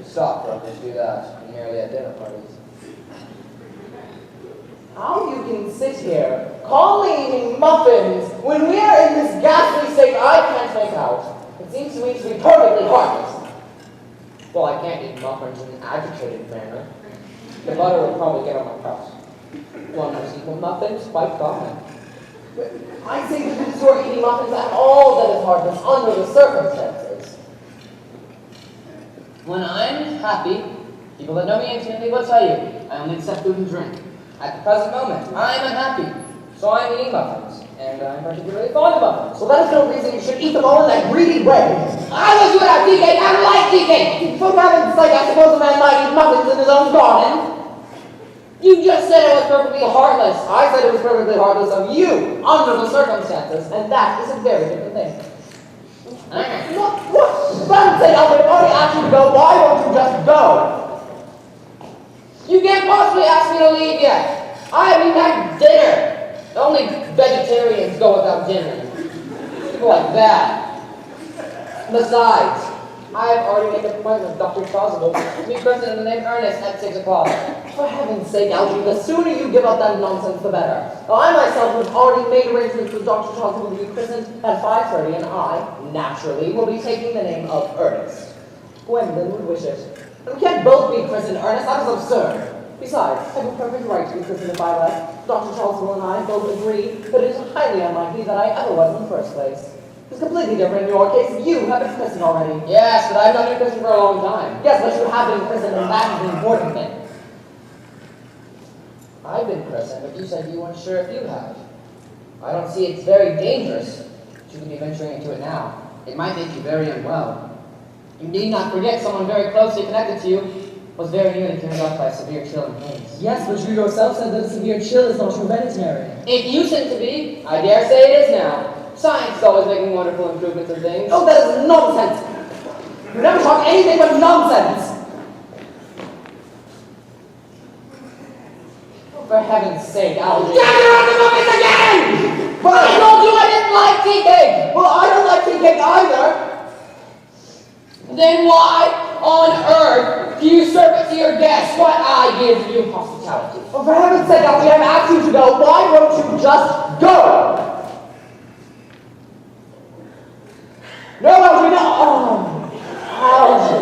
Stockbrokers do that, merely at dinner parties. How you can sit here, calmly eating muffins, when we are in this ghastly state I can't make out. It seems to me to be perfectly heartless. Well, I can't eat muffins in an agitated manner. The butter will probably get on my cuffs. One has eaten muffins, quite common. I say that you are eating muffins at all that is heartless under the circumstances. When I'm happy, people that know me intimately will tell you, I only accept food and drink. At the present moment, I'm unhappy, so I'm eating muffins, and I'm particularly fond of muffins. Well, that is no reason you should eat them all in that greedy way. I wish you would have tea cake. I don't like tea cake. For heaven's sake, I suppose a man might eat muffins in his own garden. You just said it was perfectly heartless. I said it was perfectly heartless of you, under the circumstances, and that is a very different thing. What? For heaven's sake, Alfred, I've already asked you to go. Why won't you just go? You can't possibly ask me to leave yet. I haven't even had dinner. Only vegetarians go without dinner. People like that. Besides, I've already made an appointment with Dr. Chasuble to meet person in the name Earnest at 6 o'clock. For heaven's sake, Algy, the sooner you give up that nonsense, the better. I myself have already made arrangements with Dr. Chasuble to be christened at 5:30, and I, naturally, will be taking the name of Ernest. Gwendolyn would wish it. And we can't both be christened Ernest. That is absurd. Besides, I have a perfect right to be christened if I like. Dr. Chasuble and I both agree that it is highly unlikely that I ever was in the first place. It's completely different in your case. You have been christened already. Yes, but I've not been christened for a long time. Yes, but you have been christened, and that is the important thing. I've been christened, but you said you weren't sure if you have. I don't see it's very dangerous. You could be venturing into it now. It might make you very unwell. You need not forget someone very closely connected to you was very nearly carried off by a severe chill and pains. Yes, but you yourself said that a severe chill is not hereditary. It used to be. I dare say it is now. Science is always making wonderful improvements in things. Oh, that is nonsense! You never talk anything but nonsense! Oh, for heaven's sake, Algy. Damn, you're on the movies again! But I told you I didn't like tea cake! Well, I don't like tea cake either. Then why on earth do you serve it to your guests what I give you hospitality? Well, for heaven's sake, Algy, I've asked you to go. Why won't you just go? No, Algy, no! Oh, Algy.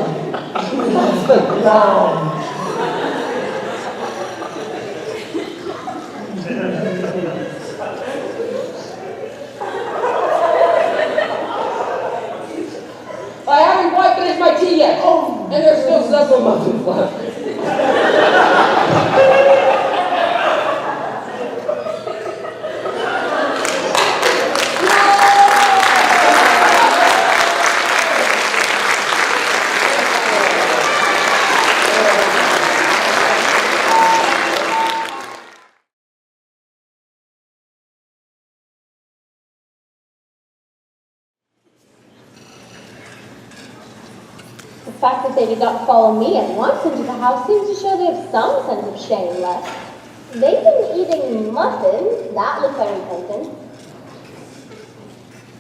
That's the ground. I haven't quite finished my tea yet. Oh, and there's still fact that they did not follow me at once into the house seems to show they have some sense of shame left. They've been eating muffins. That looks unrepentant.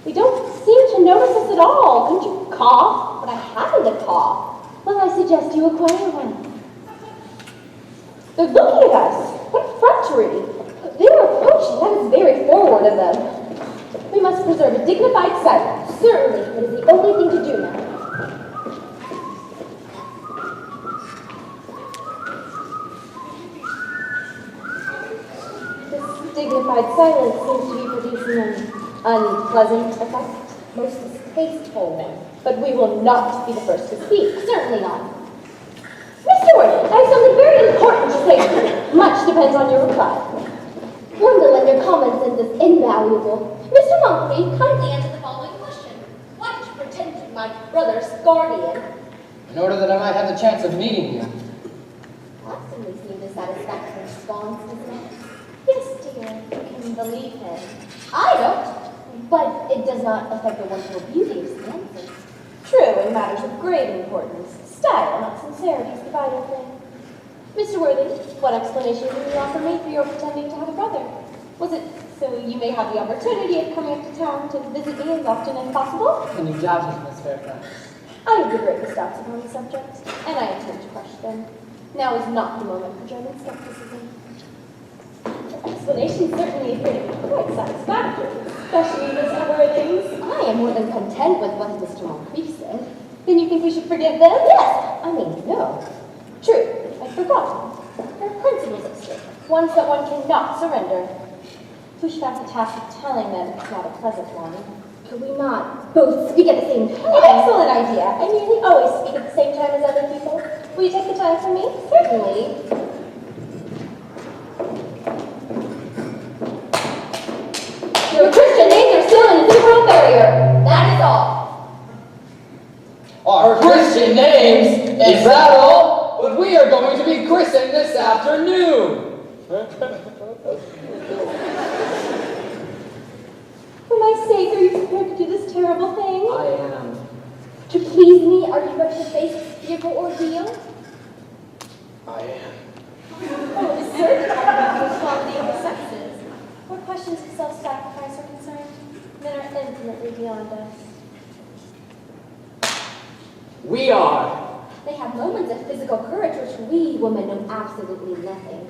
They don't seem to notice us at all. Couldn't you cough? But I haven't a cough. Well, I suggest you acquire one. They're looking at us. What effrontery. They are approaching. That is very forward of them. We must preserve a dignified silence. Certainly, it is the only thing to do now. This dignified silence seems to be producing an unpleasant effect. Most distasteful one. But we will not be the first to speak. Certainly not. Mr. Earnest, I have something very important to say to you. Much depends on your reply. Gwendolyn, your common sense is invaluable. Mr. Monkey, kindly answer the following question. Why did you pretend to be my brother's guardian? In order that I might have the chance of meeting you. That certainly seems a satisfactory response, doesn't it? Yes, dear, you can believe him. I don't, but it does not affect the wonderful beauty of his answer. True, in matters of great importance. Style, not sincerity, is the vital thing. Mr. Worthy, what explanation can you offer me for your pretending to have a brother? Was it so you may have the opportunity of coming up to town to visit me as often as possible? Can you doubt it, Miss Fairfax? I have the greatest doubts upon the subject, and I intend to crush them. Now is not the moment for German skepticism. The explanation certainly appeared to be quite satisfactory, especially Mr. Worthing's. I am more than content with what Mr. Moncrief said. Then you think we should forgive them? Yes! I mean, no. True, I'd forgotten. There are principles at stake, ones that one cannot surrender. We should have the task of telling them it's not a pleasant one. Could we not both speak at the same time? An excellent idea. I nearly always speak at the same time as other people. Will you take the time for me? Certainly. Your Christian names are still an integral barrier. That is all. Our Christian names? Is that all? But we are going to be christened this afternoon. For my sake, are you prepared to do this terrible thing? I am. To please me, are you ready to face this fearful ordeal? I am. Oh, it is certain about the equality of the sexes. Where questions of self-sacrifice are concerned, men are infinitely beyond us. We are. They have moments of physical courage which we women know absolutely nothing.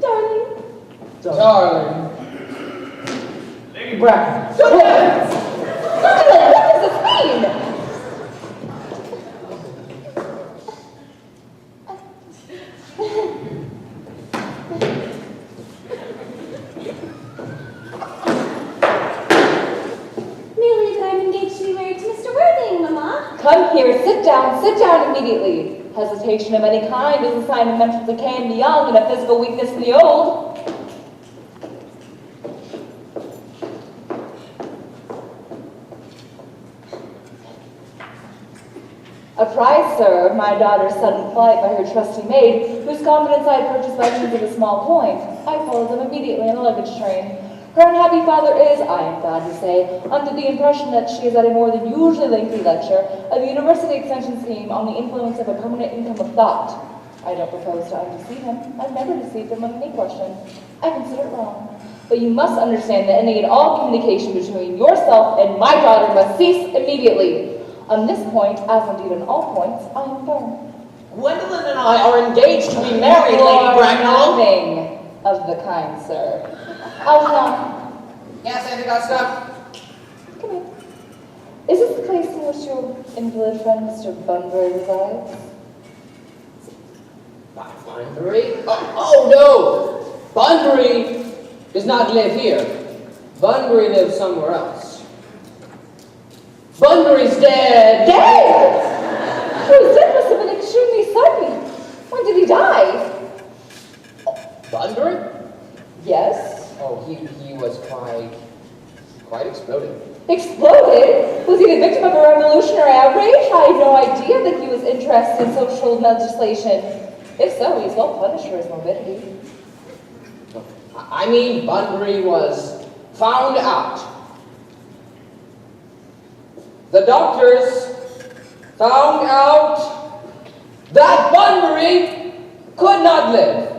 Darling. Darling. Lady Bracken. Gwendolyn, what does this mean? Merely that I'm engaged to be married to Mr. Worthing, Mamma. Come here, sit down immediately. Hesitation of any kind is a sign of mental decay in the young and of physical weakness in the old. Apprised, sir, of my daughter's sudden flight by her trusty maid, whose confidence I had purchased by means of a small coin, I followed them immediately in a luggage train. Her unhappy father is, I am glad to say, under the impression that she is at a more than usually lengthy lecture of the University Extension Scheme on the influence of a permanent income of thought. I don't propose to undeceive him. I've never deceived him on any question. I consider it wrong. But you must understand that any and all communication between yourself and my daughter must cease immediately. On this point, as indeed on all points, I am firm. Gwendolyn and I are engaged to be married, Lady Bracknell. Nothing of the kind, sir. Algernon. Yes, I think I'll stop. Come here. Is this the place in which your invalid friend, Mr. Bunbury, resides? Bunbury? Oh, no! Bunbury does not live here. Bunbury lives somewhere else. Bunbury's dead! Dead? His death must have been extremely sudden. When did he die? Bunbury? Yes. Oh, he was quite exploded. Exploded? Was he the victim of a revolutionary outrage? I had no idea that he was interested in social legislation. If so, he's well punished for his morbidity. I mean, Bunbury was found out. The doctors Found out that Bunbury could not live.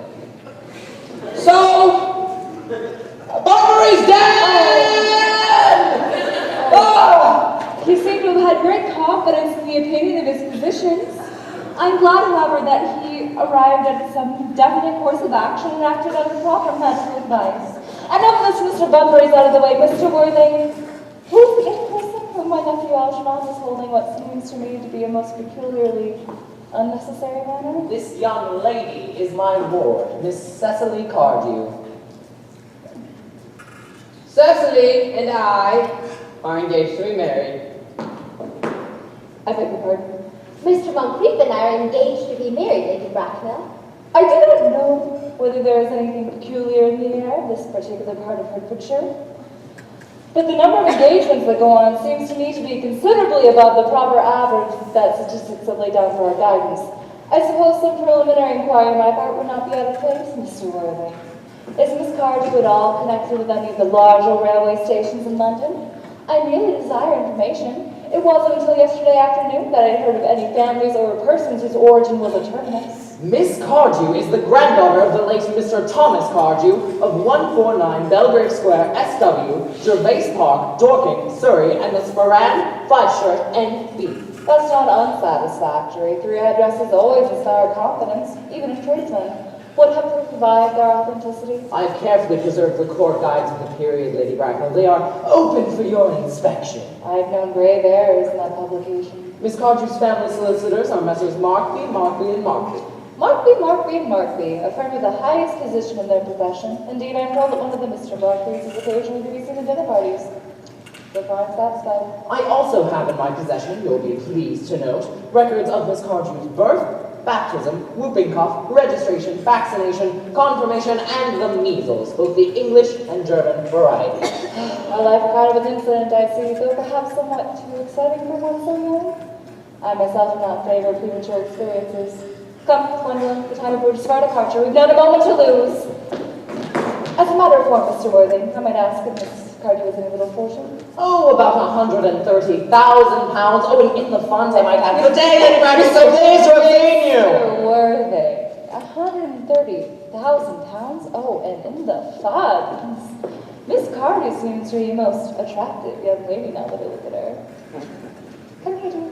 So, Bunbury's dead! He seemed to have had great confidence in the opinion of his physicians. I'm glad, however, that he arrived at some definite course of action and acted under proper medical advice. And now that Mr. Bunbury's out of the way, Mr. Worthing, who's the in person whom my nephew Algernon is holding what seems to me to be a most peculiarly unnecessary manner? This young lady is my ward, Miss Cecily Cardew. Cecily and I are engaged to be married. I beg your pardon? Mr. Moncrief and I are engaged to be married, Lady Bracknell. I do not know whether there is anything peculiar in the air of this particular part of Hertfordshire, but the number of engagements that go on seems to me to be considerably above the proper average that statistics have laid down for our guidance. I suppose some preliminary inquiry on my part would not be out of place, Mr. Worthing. Is Miss Cardew at all connected with any of the larger railway stations in London? I merely desire information. It wasn't until yesterday afternoon that I heard of any families or persons whose origin was a terminus. Miss Cardew is the granddaughter of the late Mr. Thomas Cardew of 149 Belgrave Square, SW, Gervais Park, Dorking, Surrey, and the Sporran, Fifeshire, NB. That's not unsatisfactory. 3 addresses always inspire confidence, even if tradesmen would have to provide their authenticity. I have carefully preserved the court guides of the period, Lady Bracknell. They are open for your inspection. I've known grave errors in that publication. Miss Cardew's family solicitors are Messrs. Markby, Markby, and Markby. Markby, a firm of the highest position in their profession. Indeed, I'm told that one of the Mr. Barclays is occasionally to be seen at dinner parties. So far, I'm satisfied. I also have in my possession, you'll be pleased to note, records of Miss Cardew's birth, baptism, whooping cough, registration, vaccination, confirmation, and the measles, both the English and German variety. A life kind of an incident, I see, though perhaps somewhat too exciting for one so young. I myself am not in favor of premature experiences. Come, Gwendolyn, the time approaches for our departure. We've not a moment to lose. As a matter of form, Mr. Worthing, I might ask if Miss Cardew has any little fortune? Oh, about £130,000. Oh, and in the funds I might have. Good day, Lady Bracknell. So pleased to have seen you. Mr. Worthing, £130,000? Oh, and in the funds. Miss Cardew seems to be a most attractive young lady now that I look at her. Come here, dear.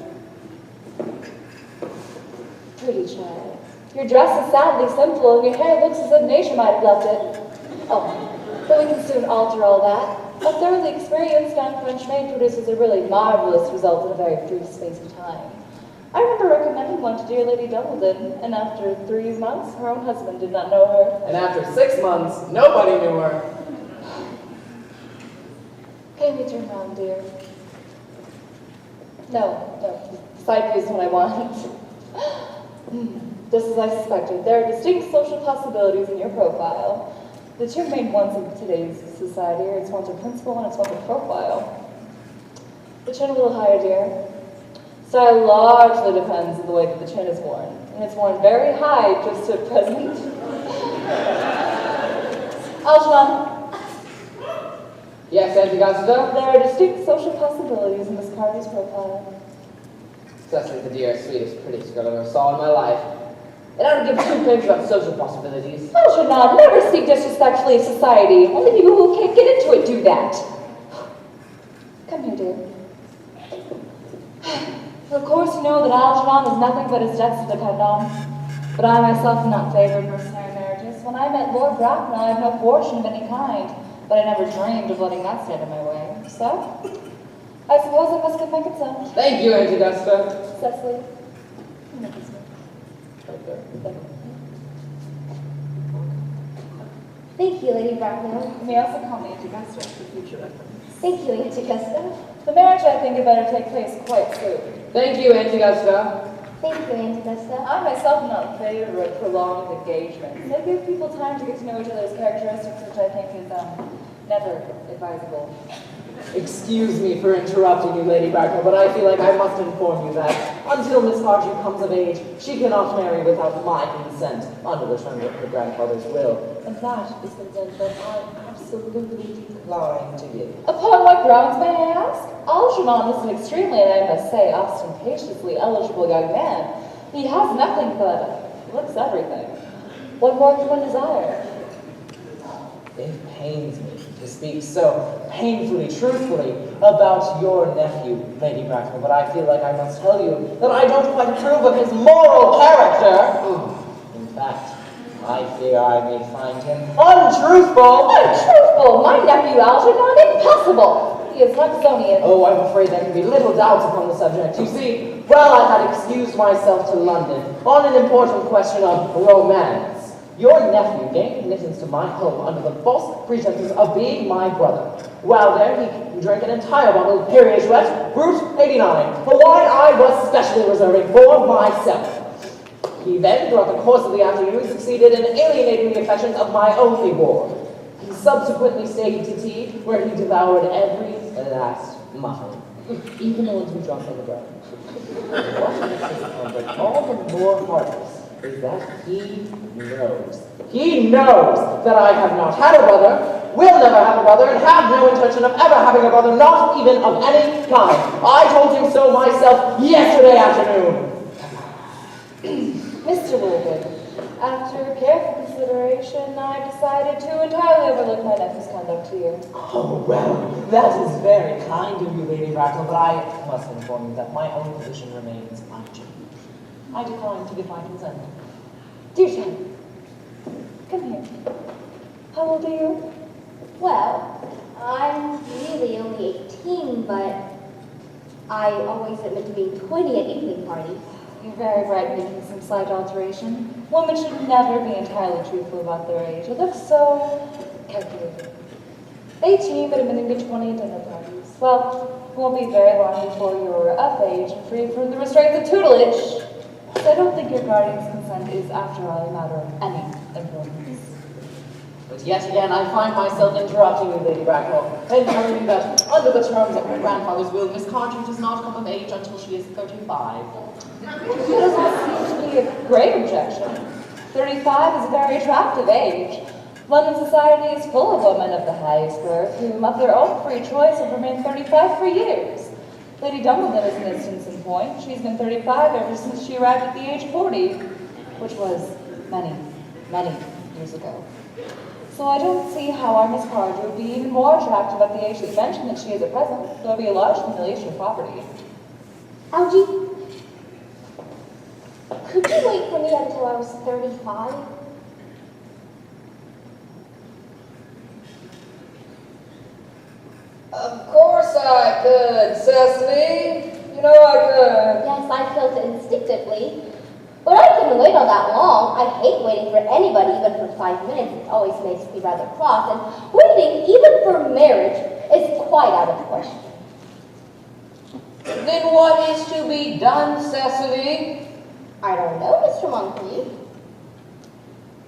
Pretty child. Your dress is sadly simple, and your hair looks as if nature might have left it. Oh, but we can soon alter all that. A thoroughly experienced young French maid produces a really marvelous result in a very brief space of time. I remember recommending one to dear Lady Dumbledon, and after 3 months, her own husband did not know her. And after 6 months, nobody knew her. Can you turn around, dear? No. Side view is what I want. Just as I suspected, there are distinct social possibilities in your profile. The two main ones of today's society are its want of principle and its want of profile. The chin a little higher, dear. Style largely depends on the way that the chin is worn, and it's worn very high just at present. Algernon. Yes, Auntie Augusta? There are distinct social possibilities in Miss Carter's profile. Cecily's the dearest, sweetest, prettiest girl I ever saw in my life. And I don't give 2 pigs about social possibilities. Algernon, never speak disrespectfully of society. Only people who can't get into it do that. Come here, dear. Of course, you know that Algernon has nothing but his debts to depend on. But I myself am not in favor of mercenary marriages. When I met Lord Bracknell, I had no fortune of any kind, but I never dreamed of letting that stand in my way. So, I suppose I must give my consent. Thank you, Auntie Augusta. Cecily. Thank you, Lady Bracknell. You may also call me Auntie Augusta for future reference. Thank you, Auntie Augusta. The marriage, I think, had better take place quite soon. Thank you, Auntie Augusta. Thank you, Auntie Augusta. I myself am not in favor of prolonged engagements. They give people time to get to know each other's characteristics, which I think is never advisable. Excuse me for interrupting you, Lady Bracknell, but I feel like I must inform you that until Miss Cardew comes of age, she cannot marry without my consent under the terms of her grandfather's will. And that is consent that I absolutely decline to give. Upon what grounds, may I ask? Algernon is an extremely, and I must say, ostentatiously eligible young man. He has nothing but looks everything. What more can one desire? It pains me to speak so painfully, truthfully about your nephew, Lady Bracknell, but I feel like I must tell you that I don't quite approve of his moral character. In fact, I fear I may find him untruthful. Untruthful? My nephew Algernon? Impossible! He is Luxonian. Oh, I'm afraid there can be little doubts upon the subject. You see, well, I had excused myself to London on an important question of romance. Your nephew gained admittance to my home under the false pretenses of being my brother. While there, he drank an entire bottle of Perrier-Jouet, Brut 89, the wine I was specially reserving for myself. He then, throughout the course of the afternoon, succeeded in alienating the affections of my only ward. He subsequently stayed to tea, where he devoured every last muffin, even the ones we dropped on the ground. What makes this conflict all the more heartless is that he knows that I have not had a brother, will never have a brother, and have no intention of ever having a brother, not even of any kind. I told him so myself yesterday afternoon. Mr. Willoughby, after careful consideration, I decided to entirely overlook my nephew's conduct to you. Oh, well, that is very kind of you, Lady Bracknell, but I must inform you that my own position remains unchanged. I decline to give my consent. Dear child, come here. How old are you? Well, I'm really only 18, but I always admit to being 20 at evening parties. You're very right in making some slight alteration. Women should never be entirely truthful about their age. It looks so calculated. 18, but admitting to 20 at dinner parties. Well, it won't be very long before you're of age and free from the restraints of tutelage. So I don't think your guardian's consent is, after all, a matter of any importance. But yet again, I find myself interrupting you, Lady Bracknell, and telling you that, under the terms of my grandfather's will, Miss Carter does not come of age until she is 35. It doesn't seem to be a great objection. 35 is a very attractive age. London society is full of women of the highest birth whom, of their own free choice, have remained 35 for years. Lady Dumbledon is an instance in point. She's been 35 ever since she arrived at the age of 40, which was many, many years ago. So I don't see how our Miss Carter would be even more attractive at the age that you mentioned that she is at present. There will be a large accumulation of property. Algie, could you wait for me until I was 35? Of course I could, Cecily. You know I could. Yes, I felt it instinctively. But I couldn't wait all that long. I hate waiting for anybody, even for 5 minutes. It always makes me rather cross. And waiting, even for marriage, is quite out of the question. Then what is to be done, Cecily? I don't know, Mr. Moncrief.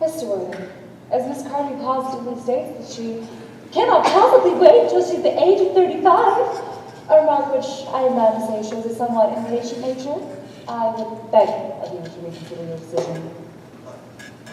Mr. Worthing, as Miss Carter positively states that she cannot possibly wait until she's the age of 35, a remark which I am bound to say shows a somewhat impatient nature, I would beg of you to reconsider your decision.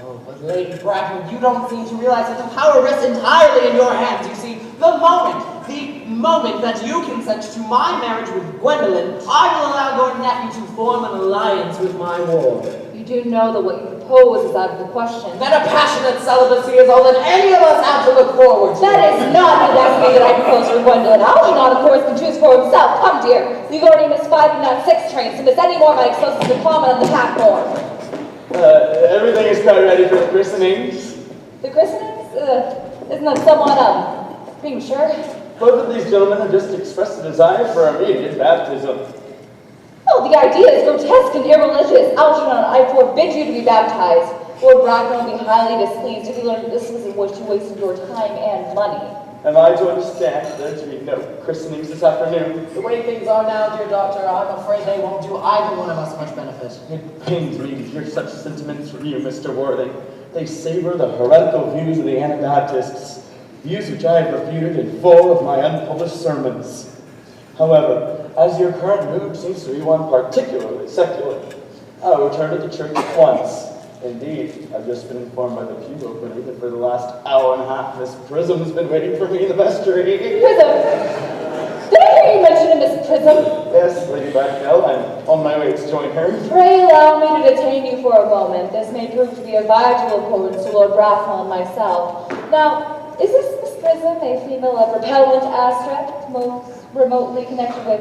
Oh, but Lady Bracknell, you don't seem to realize that the power rests entirely in your hands. You see, the moment that you consent to my marriage with Gwendolyn, I will allow your nephew to form an alliance with my ward. You do know that what you propose is out of the question. Then a passionate celibacy is all that any of us have to look forward to. That is not the destiny that I propose for Gwendolyn. Algernon, of course, can choose for himself. Come, dear. You've already missed 5 and not 6 trains. To miss any more might expose us to comment on the platform. Everything is quite ready for the christenings. The christenings? Isn't that somewhat, premature? Both of these gentlemen have just expressed a desire for immediate baptism. Oh, the idea is grotesque and irreligious. Algernon, I forbid you to be baptized. Lord Bracknell will be highly displeased if he learned that this was in which you wasted your time and money. Am I to understand that there to be no christenings this afternoon? The way things are now, dear doctor, I'm afraid they won't do either one of us much benefit. It pains me to hear such sentiments from you, Mr. Worthing. They savor the heretical views of the Anabaptists, views which I have refuted in full of my unpublished sermons. However, as your current mood seems to be one particularly secular, I will return to the church at once. Indeed, I've just been informed by the pew opener that for the last hour and a half, Miss Prism's been waiting for me in the vestry. Prism? Did I hear you mention a Miss Prism? Yes, Lady Bracknell, I'm on my way to join her. Pray allow me to detain you for a moment. This may prove to be of vital importance to Lord Bracknell and myself. Now, is this Miss Prism a female of repellent aspect, most remotely connected with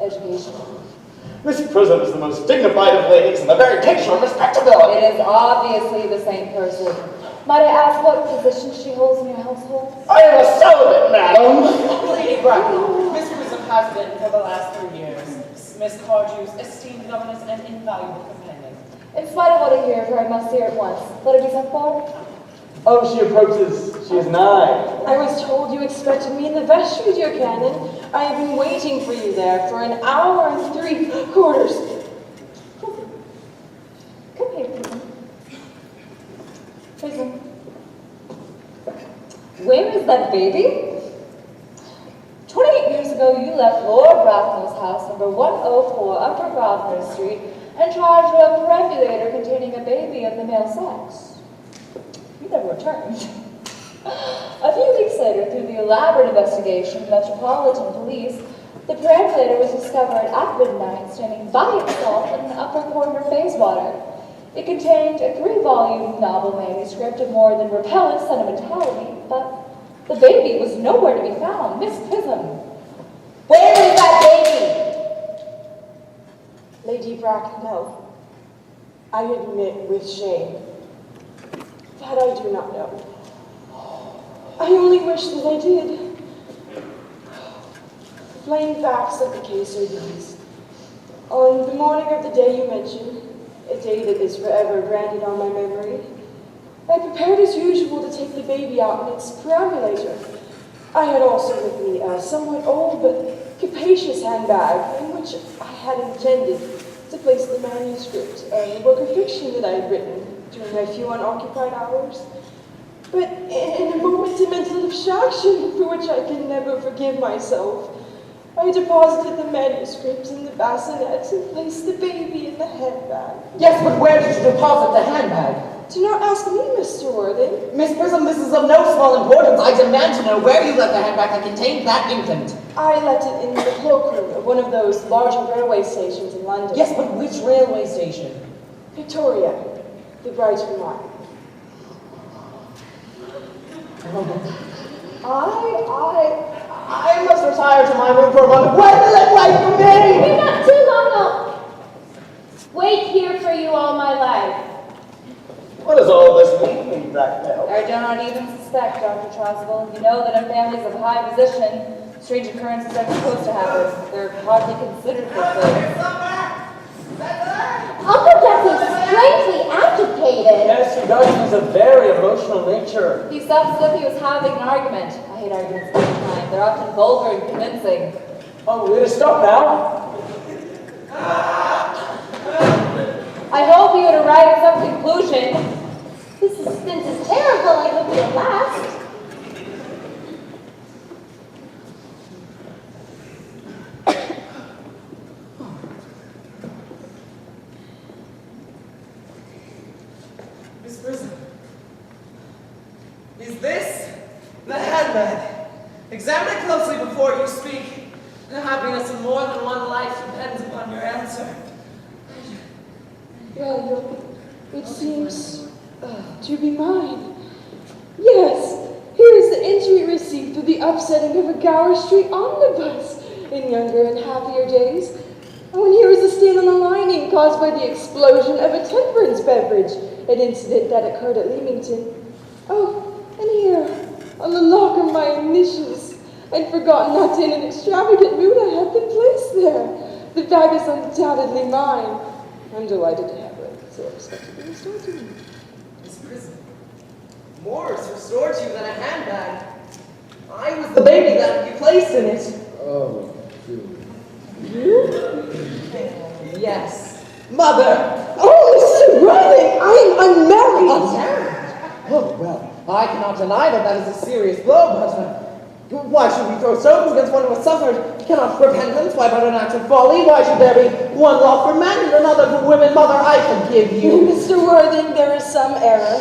education? Miss Prism is the most dignified of ladies and the very picture of respectability. It is obviously the same person. Might I ask what position she holds in your household? I am a celibate, madam. Lady Bracknell, Miss Prism has been for the last 3 years Miss Cardew's esteemed governess and invaluable companion. In spite of what I hear of her, I must hear at once. Let her be sent for. Oh, she approaches. She is nigh. I was told you expected me in the vestry, dear Canon. I have been waiting for you there for an hour and 3/4. Come here, Prism. Prism. Where is that baby? 28 years ago, you left Lord Bracknell's house, number 104, Upper Grosvenor Street, in charge of a perambulator containing a baby of the male sex. You never returned. A few weeks later, through the elaborate investigation of Metropolitan Police, the perambulator was discovered at midnight standing by itself in the upper corner of Bayswater. It contained a 3-volume novel manuscript of more than repellent sentimentality, but the baby was nowhere to be found. Miss Prism, where is that baby? Lady Bracknell, I admit with shame that I do not know. I only wish that I did. The plain facts of the case are these. On the morning of the day you mentioned, a day that is forever branded on my memory, I prepared as usual to take the baby out in its perambulator. I had also with me a somewhat old but capacious handbag in which I had intended to place the manuscript, a work of fiction that I had written during my few unoccupied hours. But in a moment of mental abstraction for which I can never forgive myself, I deposited the manuscript in the bassinet and placed the baby in the handbag. Yes, but where did you deposit the handbag? Do not ask me, Mr. Worthing. Miss Prism, this is of no small importance. I demand to know where you left the handbag that contained that infant. I left it in the cloakroom of one of those larger railway stations in London. Yes, but which railway station? Victoria, the Brighton line. I must retire to my room for a moment. Gwendolyn, wait for me! You're not too long, I'll wait here for you all my life. What does all this mean, Lady Bracknell? I do not even suspect, Dr. Trosville. You know that in families of high position, strange occurrences are supposed to happen. They're hardly considered for things. Uncle Jackson's strangely agitated. Yes, he does. He's a very emotional nature. He sounds as if he was having an argument. I hate arguments of this kind. They're often vulgar and convincing. Oh, will you stop now? I hope you would arrive at some conclusion. This suspense is terrible. I hope it'll last. Miss Prism, is this the handbag? Examine it closely before you speak. The happiness of more than one life depends upon your answer. Well, it seems to be mine. Yes, here is the entry receipt for the upsetting of a Gower Street omnibus in younger and happier days. Oh, and here is the stain on the lining caused by the explosion of a temperance beverage, an incident that occurred at Leamington. Oh, and here, on the lock of my initials, I'd forgotten that in an extravagant mood I had them placed there. The bag is undoubtedly mine. I'm delighted to have it so unexpectedly restored to me. Miss Prism, more is restored to you than a handbag. I was the baby that you placed in it. Oh, dude. You? Yes. Mother! Oh, Mr. Worthing, I am unmarried! Unmarried? Oh, well, I cannot deny that that is a serious blow, but why should we throw stones against one who has suffered? Cannot repentance wipe out an act of folly? Why should there be one law for men and another for women? Mother, I forgive you. Mr. Worthing, there is some error.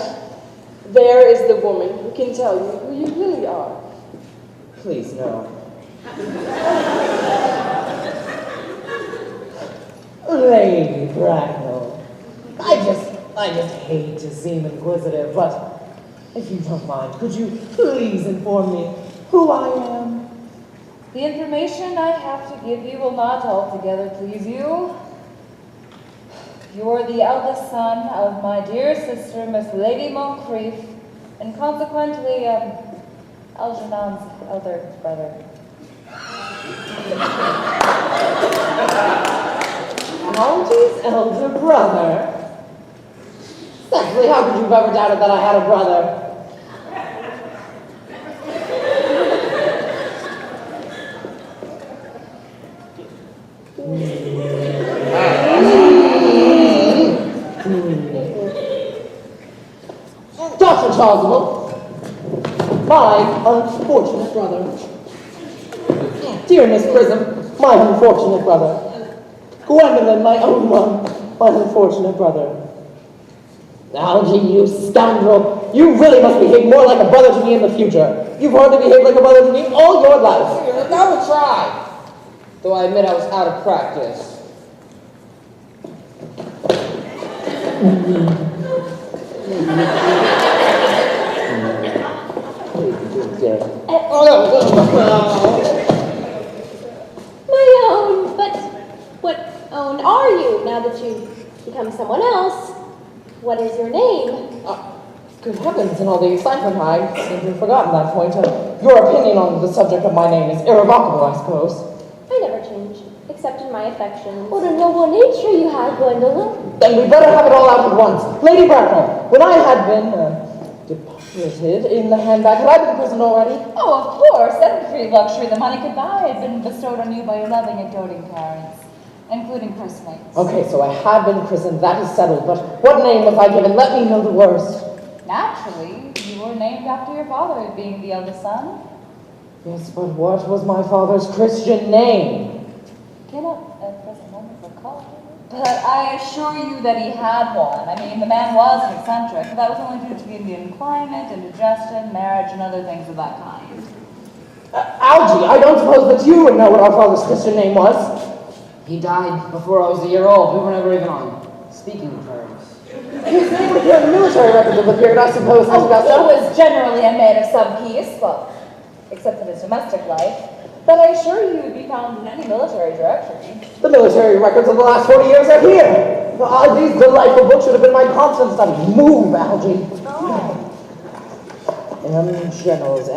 There is the woman who can tell you who you really are. Please, no. Lady Bracknell. I just hate to seem inquisitive, but if you don't mind, could you please inform me who I am? The information I have to give you will not altogether please you. You're the eldest son of my dear sister, Miss Lady Moncrief, and consequently, Algernon's elder brother. Algy's elder brother? Cecily, how could you have ever doubted that I had a brother? Dr. Chasuble, my unfortunate brother. Dear Miss Prism, my unfortunate brother. Gwendolyn, my own one, my unfortunate brother. Algy, you scoundrel, you really must behave more like a brother to me in the future. You've hardly behaved like a brother to me all your life. I will try. Though I admit I was out of practice. My own, but what own are you now that you've become someone else? What is your name? Good heavens, in all the excitement, I seem to have forgotten that point. Your opinion on the subject of my name is irrevocable, I suppose. I never change, except in my affections. What a noble nature you have, Gwendolyn. Then we'd better have it all out at once. Lady Bracknell, when I had been deposited in the handbag, had I been christened already? Oh, of course. Every luxury the money could buy had been bestowed on you by your loving and doting parents, including christenings. Okay, so I had been christened, that is settled, but what name was I given? Let me know the worst. Naturally, you were named after your father, being the eldest son. Yes, but what was my father's Christian name? Cannot at present moment recall. But I assure you that he had one. I mean, the man was an eccentric, but that was only due to the Indian climate, indigestion, marriage, and other things of that kind. Algy, I don't suppose that you would know what our father's Christian name was. He died before I was a year old. We were never even on speaking terms. His name would appear in the military records of the period, I suppose, Miss Augusta. He was generally a man of some peace, well, except in his domestic life. But I assure you would be found in any military directory. The military records of the last 40 years are here. These delightful books should have been my constant study. Move, Algy. Oh. Generals.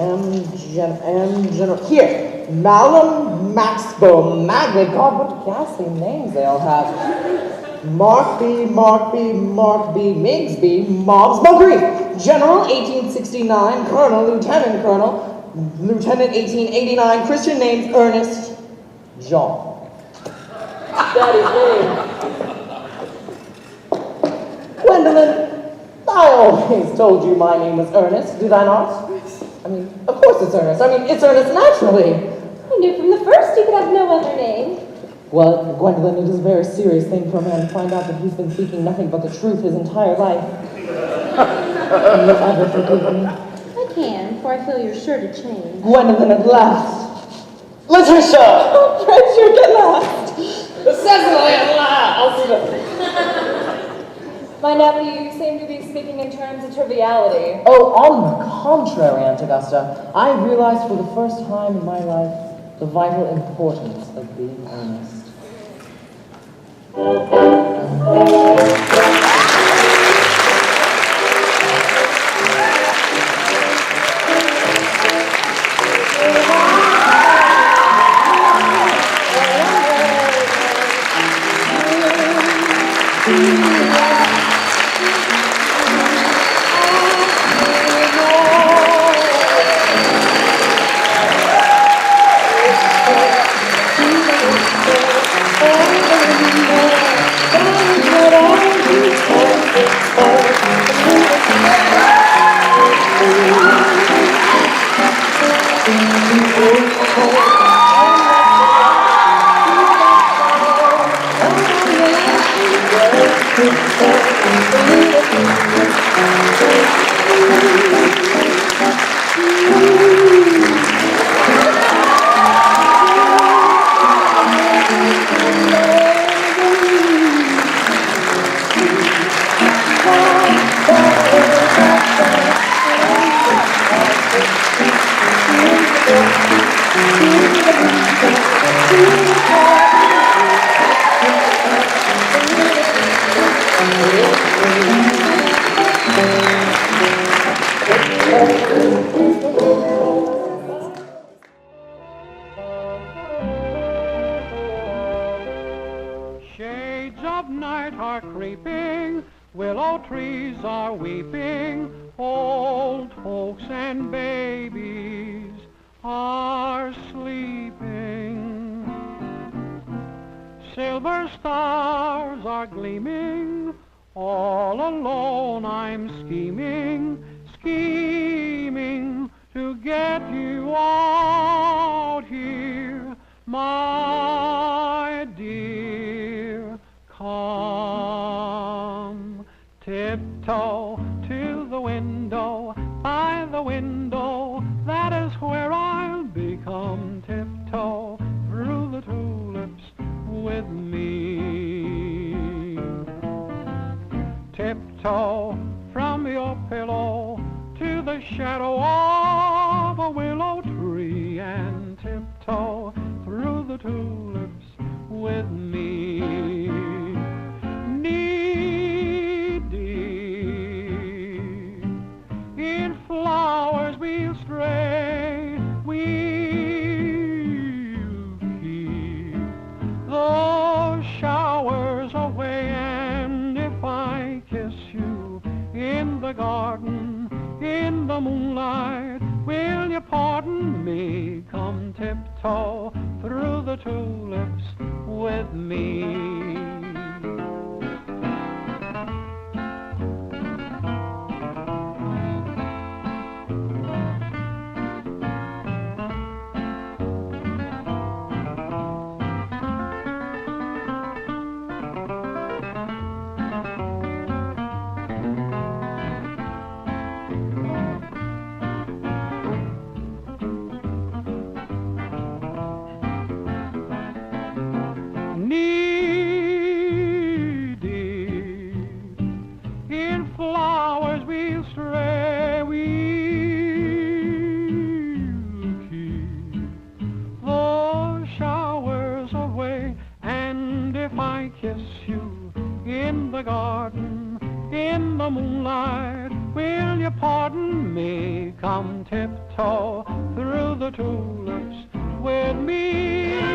Here. Malum, Maxbo, Magna. God, what ghastly names they all have. Mark B, Migsby, Mobs, Moncrief. General, 1869. Colonel, Lieutenant Colonel. Lieutenant, 1889. Christian names, Earnest, Jean. Daddy's name. Gwendolyn, I always told you my name was Earnest, did I not? I mean, of course it's Earnest. I mean, it's Earnest naturally. I knew from the first you could have no other name. Well, Gwendolyn, it is a very serious thing for a man to find out that he's been speaking nothing but the truth his entire life. Can you ever forgive me? I can, for I feel you're sure to change. Gwendolyn, at last. Letitia! Oh, Frederick, at last. Cecily, at last! My nephew, you seem to be speaking in terms of triviality. Oh, on the contrary, Aunt Augusta, I realized for the first time in my life the vital importance of being earnest. Shades of night are creeping, willow trees are weeping, old folks and babies are sleeping. Silver stars are gleaming, all alone I'm scheming, scheming to get you out here, my dear. Come, tiptoe to the window, by the window, that is where I'll become. Tiptoe through the tulips with me. Tiptoe from your pillow to the shadow of a willow tree, and tiptoe through the tulips with me. Knee-deep in flowers we'll stray, we'll keep those showers away, and if I kiss you in the garden, in the moonlight, will you pardon me? Come tiptoe through the tulips with me. Knee-deep in flowers we'll stray, we'll keep those showers away, and if I kiss you in the garden, in the moonlight, will you pardon me? Come tiptoe through the tulips with me.